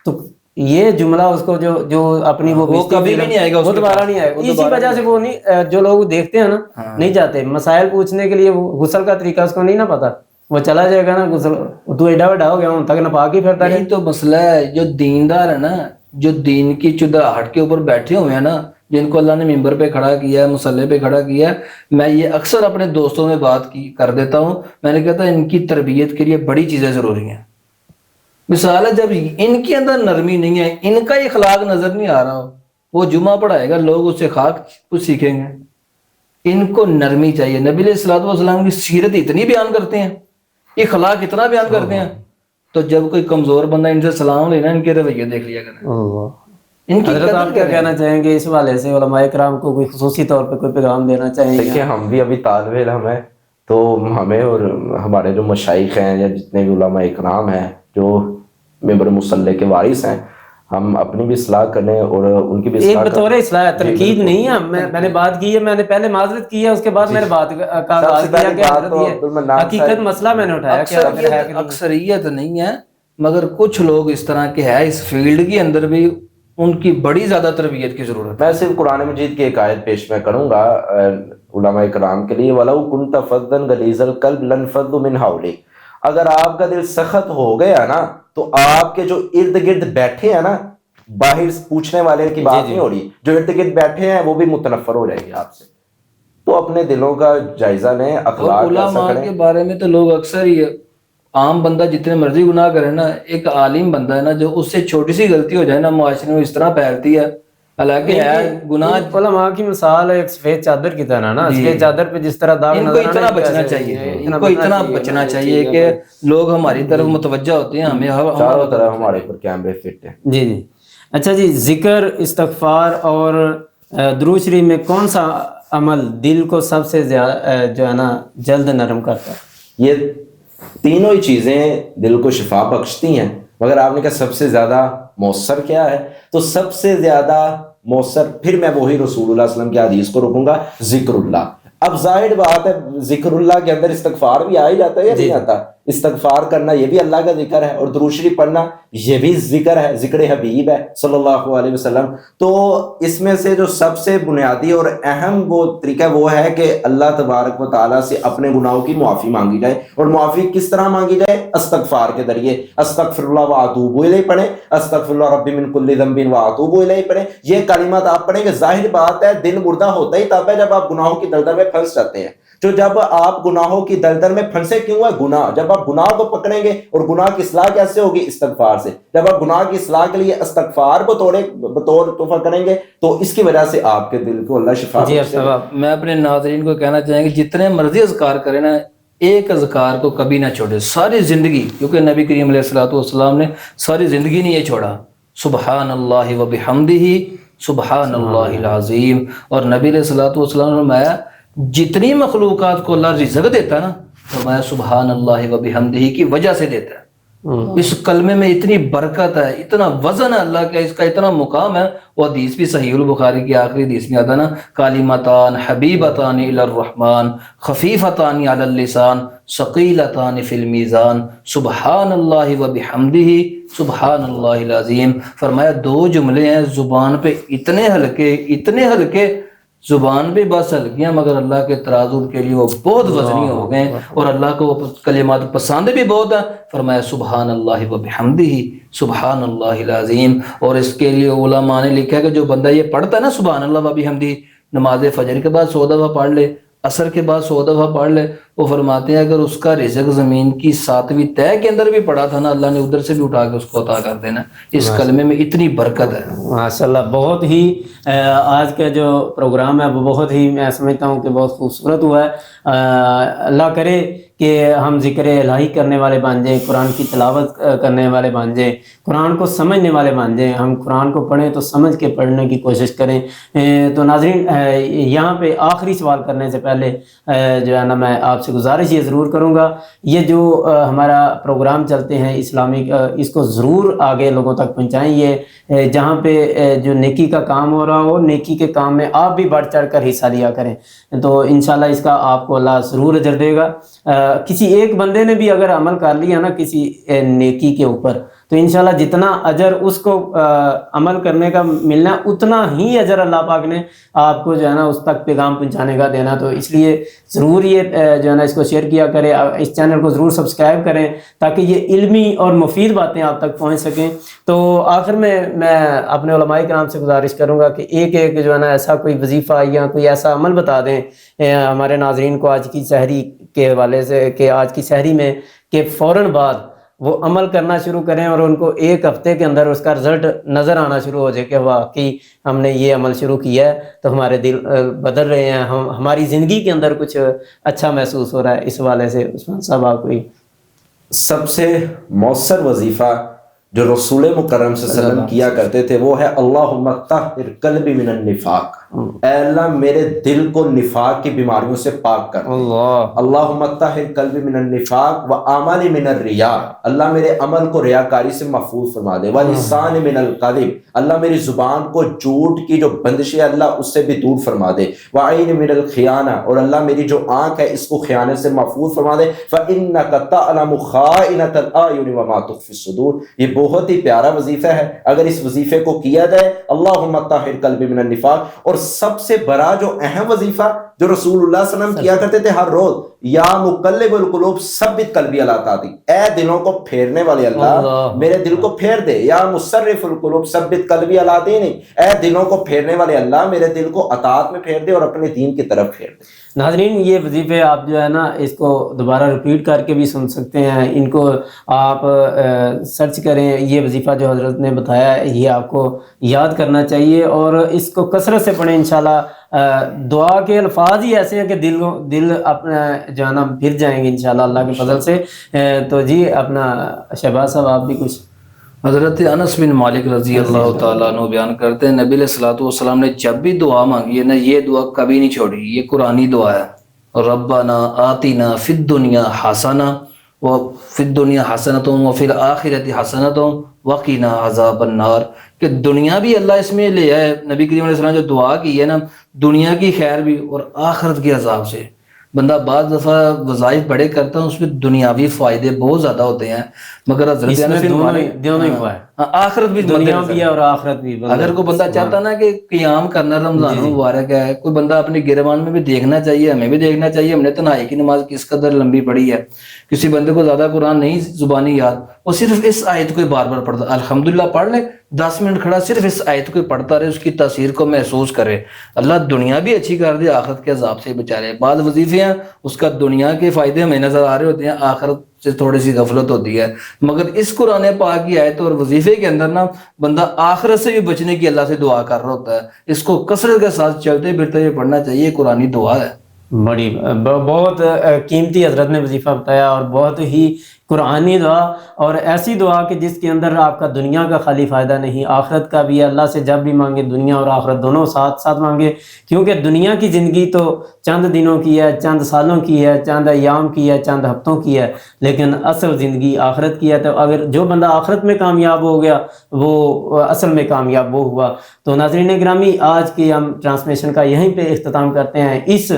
تو یہ جملہ اس کو جو اپنی وہ کبھی بھی نہیں آئے گا، وہ دوبارہ نہیں آئے گا، اسی وجہ سے وہ نہیں، جو لوگ دیکھتے ہیں نا نہیں جاتے مسائل پوچھنے کے لیے، غسل کا طریقہ اس کو نہیں نا پتا، وہ چلا جائے گا نا غسل، تو ایڈا بڑا ہو گیا ہوں تک نپاک ہی پھرتا ہے۔ یہی تو مسئلہ ہے، جو دیندار ہے نا، جو دین کی چدراہٹ کے اوپر بیٹھے ہوئے ہیں نا، جن کو اللہ نے ممبر پہ کھڑا کیا ہے، مصلی پہ کھڑا کیا ہے، میں یہ اکثر اپنے دوستوں میں بات کر دیتا ہوں، میں نے کہتا ان کی تربیت کے لیے بڑی چیزیں ضروری ہیں۔ مثال ہے جب ان کے اندر نرمی نہیں ہے، ان کا اخلاق نظر نہیں آ رہا ہو، وہ جمعہ پڑھائے گا، لوگ اس سے خاک کچھ سیکھیں گے۔ ان کو نرمی چاہیے، نبی علیہ الصلوۃ والسلام کی سیرت اتنی بیان کرتے ہیں، اخلاق اتنا بیان کرتے ہیں، تو جب کوئی کمزور بندہ ان سے سلام لینا، ان کے رویے دیکھ لیا کرنا۔ ان کی حضرت آپ کیا کہنا چاہیں گے اس حوالے سے، علماء کرام کو کوئی خصوصی طور پہ کوئی پیغام دینا چاہیں گے؟ دیکھیں ہم بھی ابھی طالب علم ہیں، تو ہمیں اور ہمارے جو مشائخ ہیں یا جتنے بھی علماء اکرام ہیں جو ممبر مصلی کے وارث ہیں، ہم اپنی بھی اصلاح کریں اور ان کی بھی ایک بطور اصلاح تنقید نہیں ہے، میں نے بات کی ہے، میں نے پہلے معذرت کی ہے، اس کے بعد میں نے بات کا آغاز کیا کہ حضرت یہ حقیقت مسئلہ میں نے اٹھایا کہ اکثریت نہیں ہے، مگر کچھ لوگ اس طرح کے ہیں اس فیلڈ کے اندر بھی، ان کی بڑی زیادہ تربیت کی ضرورت ہے۔ میں صرف قرآن مجید کی ایک آیت پیش میں کروں گا علماء کرام کے لیے، وَلَوْ كُنْتَ فَظًّا غَلِيظَ الْقَلْبِ لَانفَضُّوا مِنْ حَوْلِكَ، اگر آپ کا دل سخت ہو گیا نا تو آپ کے جو ارد گرد بیٹھے ہیں نا، باہر پوچھنے والے کی بات نہیں ہو رہی، جو ارد گرد بیٹھے ہیں وہ بھی متنفر ہو جائیں گے آپ سے۔ تو اپنے دلوں کا جائزہ لیں، اخلاق علماء کے بارے میں تو لوگ اکثر ہی، عام بندہ جتنے مرضی گناہ کرے نا، ایک عالم بندہ ہے نا، جو اس سے چھوٹی سی غلطی ہو جائے نا، معاشرے میں اس طرح پھیلتی ہے، حالانکہ ہے گناہ۔ علماء کی مثال ایک سفید چادر کی طرح نا، سفید چادر پہ جس طرح داغ ان کو اتنا بچنا چاہیے، ان کو اتنا بچنا چاہیے کہ لوگ ہماری طرف متوجہ ہوتے ہیں، ہمیں چاروں طرف ہمارے اوپر کیمرے فٹ ہیں۔ جی جی اچھا جی، ذکر، استغفار اور درود شریف میں کون سا عمل دل کو سب سے زیادہ جو ہے نا جلد نرم کرتا ہے؟ یہ تینوں ہی چیزیں دل کو شفا بخشتی ہیں، مگر آپ نے کہا سب سے زیادہ مؤثر کیا ہے، تو سب سے زیادہ مؤثر پھر میں وہی رسول اللہ صلی اللہ علیہ وسلم کی حدیث کو رکوں گا، ذکر اللہ۔ اب ظاہر بات ہے ذکر اللہ کے اندر استغفار بھی آ ہی جاتا ہے یا نہیں آتا؟ استغفار کرنا یہ بھی اللہ کا ذکر ہے، اور درود شریف پڑھنا یہ بھی ذکر ہے، ذکر حبیب ہے صلی اللہ علیہ وسلم۔ تو اس میں سے جو سب سے بنیادی اور اہم وہ طریقہ وہ ہے کہ اللہ تبارک و تعالیٰ سے اپنے گناہوں کی معافی مانگی جائے، اور معافی کس طرح مانگی جائے؟ استغفار کے ذریعے، استغفر اللہ واتوب الیہ پڑھیں، استغفر اللہ ربی من کل ذنب واتوب الیہ پڑھیں۔ یہ کلمات آپ پڑھیں گے، ظاہر بات ہے دل مردہ ہوتا ہی تب ہے جب آپ گناہوں کی دلدل میں پھنس جاتے ہیں۔ جو جب آپ گناہوں کی دلدل میں پھنسے کیوں ہے؟ گناہ، جب آپ گناہ کو پکڑیں گے، اور گناہ کی اصلاح کیسے ہوگی؟ استغفار سے۔ جب آپ گناہ کی اصلاح کے لیے استغفار بطور تحفہ کریں گے تو اس کی وجہ سے آپ کے دل کو اللہ شفا بخشے گا۔ میں اپنے ناظرین کو کہنا چاہیں گے جتنے مرضی اذکار کریں نا، ایک اذکار کو کبھی نہ چھوڑے ساری زندگی، کیونکہ نبی کریم علیہ الصلوۃ والسلام نے ساری زندگی نہیں یہ چھوڑا، سبحان اللہ و بحمدہ سبحان اللہ العظیم۔ اور نبی علیہ الصلوۃ والسلام نے فرمایا جتنی مخلوقات کو اللہ رزق دیتا ہے نا، فرمایا سبحان اللہ و بحمدہ کی وجہ سے دیتا ہے۔ اس کلمے میں اتنی برکت ہے، اتنا وزن ہے اللہ کا، اس کا اتنا مقام ہے۔ وہ حدیث بھی صحیح البخاری کی آخری حدیث میں آتا نا، کلمتان حبیبتان الی الرحمن خفیفتان علی اللسان ثقیلتان فی المیزان سبحان اللہ و بحمدہ سبحان اللہ العظیم۔ فرمایا دو جملے ہیں زبان پہ اتنے ہلکے زبان پہ بس ہلکیاں، مگر اللہ کے ترازو کے لیے وہ بہت وزنی ہو گئے، اور اللہ کو کلمات پسند بھی بہت ہیں۔ فرمایا سبحان اللہ و بحمدہ سبحان اللہ العظیم۔ اور اس کے لیے علماء نے لکھا ہے کہ جو بندہ یہ پڑھتا ہے نا سبحان اللہ و بحمدہ، نماز فجر کے بعد 100 دفعہ پڑھ لے، عصر کے بعد 100 دفعہ پڑھ لے، وہ فرماتے ہیں اگر اس کا رزق زمین کی 7ویں تہ کے اندر بھی پڑا تھا نا، اللہ نے ادھر سے بھی اٹھا کے اس کو عطا کر دینا۔ اس کلمے میں اتنی برکت ہے ماشاء اللہ۔ بہت ہی آج کا جو پروگرام ہے وہ بہت ہی، میں سمجھتا ہوں کہ بہت خوبصورت ہوا ہے۔ اللہ کرے کہ ہم ذکر الہی کرنے والے بن جائیں، قرآن کی تلاوت کرنے والے بن جائیں، قرآن کو سمجھنے والے بن جائیں۔ ہم قرآن کو پڑھیں تو سمجھ کے پڑھنے کی کوشش کریں۔ تو ناظرین، یہاں پہ آخری سوال کرنے سے پہلے جو ہے نا میں آپ آپ سے گزارش یہ ضرور کروں گا، یہ جو ہمارا پروگرام چلتے ہیں اسلامک، اس کو ضرور آگے لوگوں تک پہنچائیں۔ یہ جہاں پہ جو نیکی کا کام ہو رہا ہو، نیکی کے کام میں آپ بھی بڑھ چڑھ کر حصہ لیا کریں، تو انشاءاللہ اس کا آپ کو اللہ ضرور اجر دے گا۔ کسی ایک بندے نے بھی اگر عمل کر لیا نا کسی نیکی کے اوپر، تو انشاءاللہ جتنا اجر اس کو عمل کرنے کا ملنا، اتنا ہی اجر اللہ پاک نے آپ کو جو ہے نا اس تک پیغام پہنچانے کا دینا۔ تو اس لیے ضرور یہ جو ہے نا اس کو شیئر کیا کریں، اس چینل کو ضرور سبسکرائب کریں تاکہ یہ علمی اور مفید باتیں آپ تک پہنچ سکیں۔ تو آخر میں اپنے علماء کرام سے گزارش کروں گا کہ ایک جو ہے نا ایسا کوئی وظیفہ یا کوئی ایسا عمل بتا دیں ہمارے ناظرین کو آج کی سحری کے حوالے سے، کہ آج کی سحری میں کہ فوراً بعد وہ عمل کرنا شروع کریں اور ان کو ایک ہفتے کے اندر اس کا رزلٹ نظر آنا شروع ہو جائے کہ واقعی ہم نے یہ عمل شروع کیا ہے تو ہمارے دل بدل رہے ہیں، ہماری زندگی کے اندر کچھ اچھا محسوس ہو رہا ہے۔ اس حوالے سے عثمان صاحب آپ کوئی سب سے مؤثر وظیفہ جو رسول مکرم صلی اللہ علیہ وسلم کیا کرتے تھے وہ ہے اللہم طہر قلبی من النفاق، اے اللہ میرے دل کو نفاق کی بیماریوں سے پاک کر دے۔ اللہم طہر قلبی من النفاق واعمالی من الریا، اللہ میرے عمل کو ریاکاری سے محفوظ فرما دے۔ ولسان من الکذب، اللہ میری زبان کو جھوٹ کی جو بندش ہے اللہ اس سے بھی دور فرما دے۔ وعین من الخیانہ، اور اللہ میری جو آنکھ ہے اس کو خیانت سے محفوظ فرما دے۔ فإنک تعلم خائنۃ الأعین وما تخفی الصدور، یہ بہت ہی پیارا وظیفہ ہے۔ اگر اس وظیفے کو کیا جائے اللہم طہر قلبی من النفاق، اور سب سے بڑا جو اہم وظیفہ جو رسول اللہ صلی اللہ علیہ وسلم کیا کرتے تھے ہر روز، یا مقلب القلوب ثبت قلبی علی طاعتک، اے دلوں کو پھیرنے والے اللہ میرے دل کو پھیر دے۔ یا مصرف القلوب ثبت قلبی علی دینک، اے دلوں کو پھیرنے والے اللہ میرے دل کو اطاعت میں پھیر دے اور اپنے دین کی طرف پھیر دے۔ ناظرین یہ وظیفے آپ جو ہے نا اس کو دوبارہ ریپیٹ کر کے بھی سن سکتے ہیں، ان کو آپ سرچ کریں، یہ وظیفہ جو حضرت نے بتایا ہے یہ آپ کو یاد کرنا چاہیے اور اس کو کثرت سے پڑھیں۔ انشاءاللہ دعا کے الفاظ ہی ایسے ہیں کہ دل اپنا جو ہے نا پھر جائیں گے انشاءاللہ اللہ کے فضل سے۔ تو جی اپنا شہباز صاحب آپ بھی کچھ۔ حضرت انس بن مالک رضی اللہ تعالیٰ عنہ بیان کرتے ہیں نبی علیہ الصلوۃ والسلام نے جب بھی دعا مانگی ہے نا یہ دعا کبھی نہیں چھوڑی، یہ قرآنی دعا ہے۔ ربنا آتنا فی الدنیا حسنہ وفی الدنیا حسنۃ وفی الآخرۃ حسنۃ وقنا عذاب النار، کہ دنیا بھی اللہ اس میں لے آئے۔ نبی کریم علیہ السلام جو دعا کی ہے نا دنیا کی خیر بھی اور آخرت کے عذاب سے۔ بندہ بعض دفعہ وظائف بڑے کرتا ہے اس میں دنیاوی فائدے بہت زیادہ ہوتے ہیں، مگر حضرت دونوں ہی ہوا ہے، آخرت بھی دنیا بھی ہے اور آخرت بھی۔ اگر کوئی بندہ چاہتا نا کہ قیام کرنا رمضان مبارک ہے، کوئی بندہ اپنے گریبان میں بھی دیکھنا چاہیے، ہمیں بھی دیکھنا چاہیے ہم نے تنہائی کی نماز کس قدر لمبی پڑھی ہے۔ کسی بندے کو زیادہ قرآن نہیں زبانی یاد، وہ صرف اس آیت کو بار بار پڑھتا، الحمدللہ پڑھ لے، 10 منٹ کھڑا صرف اس آیت کو پڑھتا رہے، اس کی تاثیر کو محسوس کرے، اللہ دنیا بھی اچھی کر دے، آخرت کے عذاب سے بچا لے۔ بعض وظیفے ہیں اس کا دنیا کے فائدے ہمیں نظر آ رہے ہوتے ہیں، آخرت سے تھوڑی سی غفلت ہوتی ہے، مگر اس قرآن پاک کی آیت اور وظیفے کے اندر نا بندہ آخرت سے بھی بچنے کی اللہ سے دعا کر رہا ہوتا ہے۔ اس کو کثرت کے ساتھ چلتے پھرتے ہوئے پڑھنا چاہیے، قرآنی دعا ہے۔ بڑی بہت قیمتی حضرت نے وظیفہ بتایا اور بہت ہی قرآنی دعا، اور ایسی دعا کہ جس کے اندر آپ کا دنیا کا خالی فائدہ نہیں، آخرت کا بھی۔ اللہ سے جب بھی مانگے دنیا اور آخرت دونوں ساتھ ساتھ مانگے، کیونکہ دنیا کی زندگی تو چند دنوں کی ہے، چند سالوں کی ہے، چند ایام کی ہے، چند ہفتوں کی ہے، لیکن اصل زندگی آخرت کی ہے۔ تو اگر جو بندہ آخرت میں کامیاب ہو گیا وہ اصل میں کامیاب وہ ہوا۔ تو ناظرین گرامی آج کی ہم ٹرانسمیشن کا یہیں پہ اختتام کرتے ہیں، اس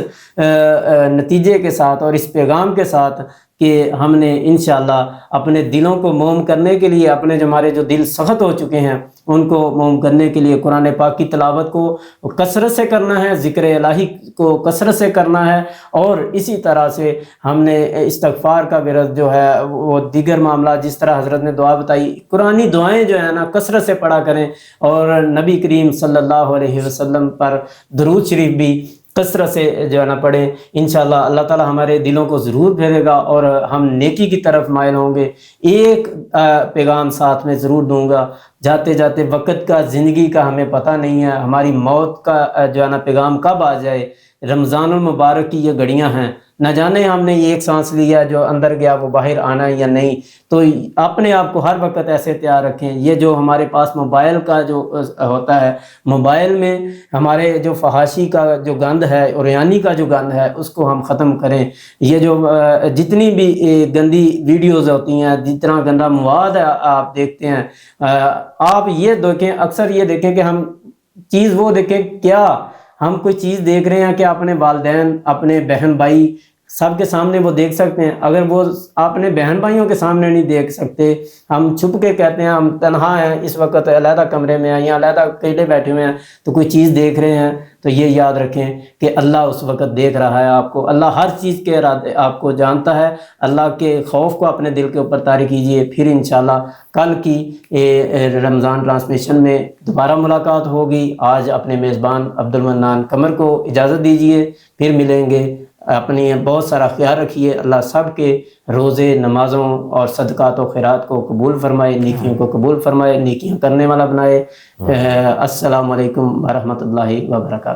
نتیجے کے ساتھ اور اس پیغام کے ساتھ کہ ہم نے انشاءاللہ اپنے دلوں کو موم کرنے کے لیے، اپنے جو ہمارے جو دل سخت ہو چکے ہیں ان کو موم کرنے کے لیے قرآن پاک کی تلاوت کو کثرت سے کرنا ہے، ذکر الہی کو کثرت سے کرنا ہے، اور اسی طرح سے ہم نے استغفار کا ورد جو ہے وہ دیگر معاملات جس طرح حضرت نے دعا بتائی، قرآنی دعائیں جو ہے نا کثرت سے پڑھا کریں، اور نبی کریم صلی اللہ علیہ وسلم پر درود شریف بھی کثرت سے جو ہے نا پڑھیں۔ انشاءاللہ اللہ تعالی ہمارے دلوں کو ضرور پھیرے گا اور ہم نیکی کی طرف مائل ہوں گے۔ ایک پیغام ساتھ میں ضرور دوں گا، جاتے جاتے وقت کا، زندگی کا ہمیں پتہ نہیں ہے، ہماری موت کا جو ہے نا پیغام کب آ جائے۔ رمضان المبارک کی یہ گھڑیاں ہیں، نہ جانے ہم نے یہ ایک سانس لیا جو اندر گیا وہ باہر آنا ہے یا نہیں. تو اپنے آپ کو ہر وقت ایسے تیار رکھیں. یہ جو ہمارے پاس موبائل کا جو ہوتا ہے، موبائل میں ہمارے جو فحاشی کا جو گند ہے، اوریانی کا جو گند ہے، اس کو ہم ختم کریں. یہ جو جتنی بھی گندی ویڈیوز ہوتی ہیں، جتنا گندا مواد آپ دیکھتے ہیں، آپ یہ دیکھیں، اکثر یہ دیکھیں کہ ہم چیز وہ دیکھیں، کیا ہم کوئی چیز دیکھ رہے ہیں کہ اپنے والدین، اپنے بہن بھائی سب کے سامنے وہ دیکھ سکتے ہیں؟ اگر وہ اپنے بہن بھائیوں کے سامنے نہیں دیکھ سکتے، ہم چھپ کے کہتے ہیں ہم تنہا ہیں اس وقت، علیحدہ کمرے میں ہیں یا علیحدہ اکیلے بیٹھے ہوئے ہیں، تو کوئی چیز دیکھ رہے ہیں، تو یہ یاد رکھیں کہ اللہ اس وقت دیکھ رہا ہے آپ کو. اللہ ہر چیز کے ارادے آپ کو جانتا ہے. اللہ کے خوف کو اپنے دل کے اوپر طاری کیجئے. پھر انشاءاللہ کل کی رمضان ٹرانسمیشن میں دوبارہ ملاقات ہوگی. آج اپنے میزبان عبد المنان قمر کو اجازت دیجئے، پھر ملیں گے. اپنی بہت سارا خیال رکھیے. اللہ سب کے روزے، نمازوں اور صدقات و خیرات کو قبول فرمائے، نیکیوں کو قبول فرمائے، نیکیاں کرنے والا بنائے. السلام علیکم ورحمۃ اللہ وبرکاتہ.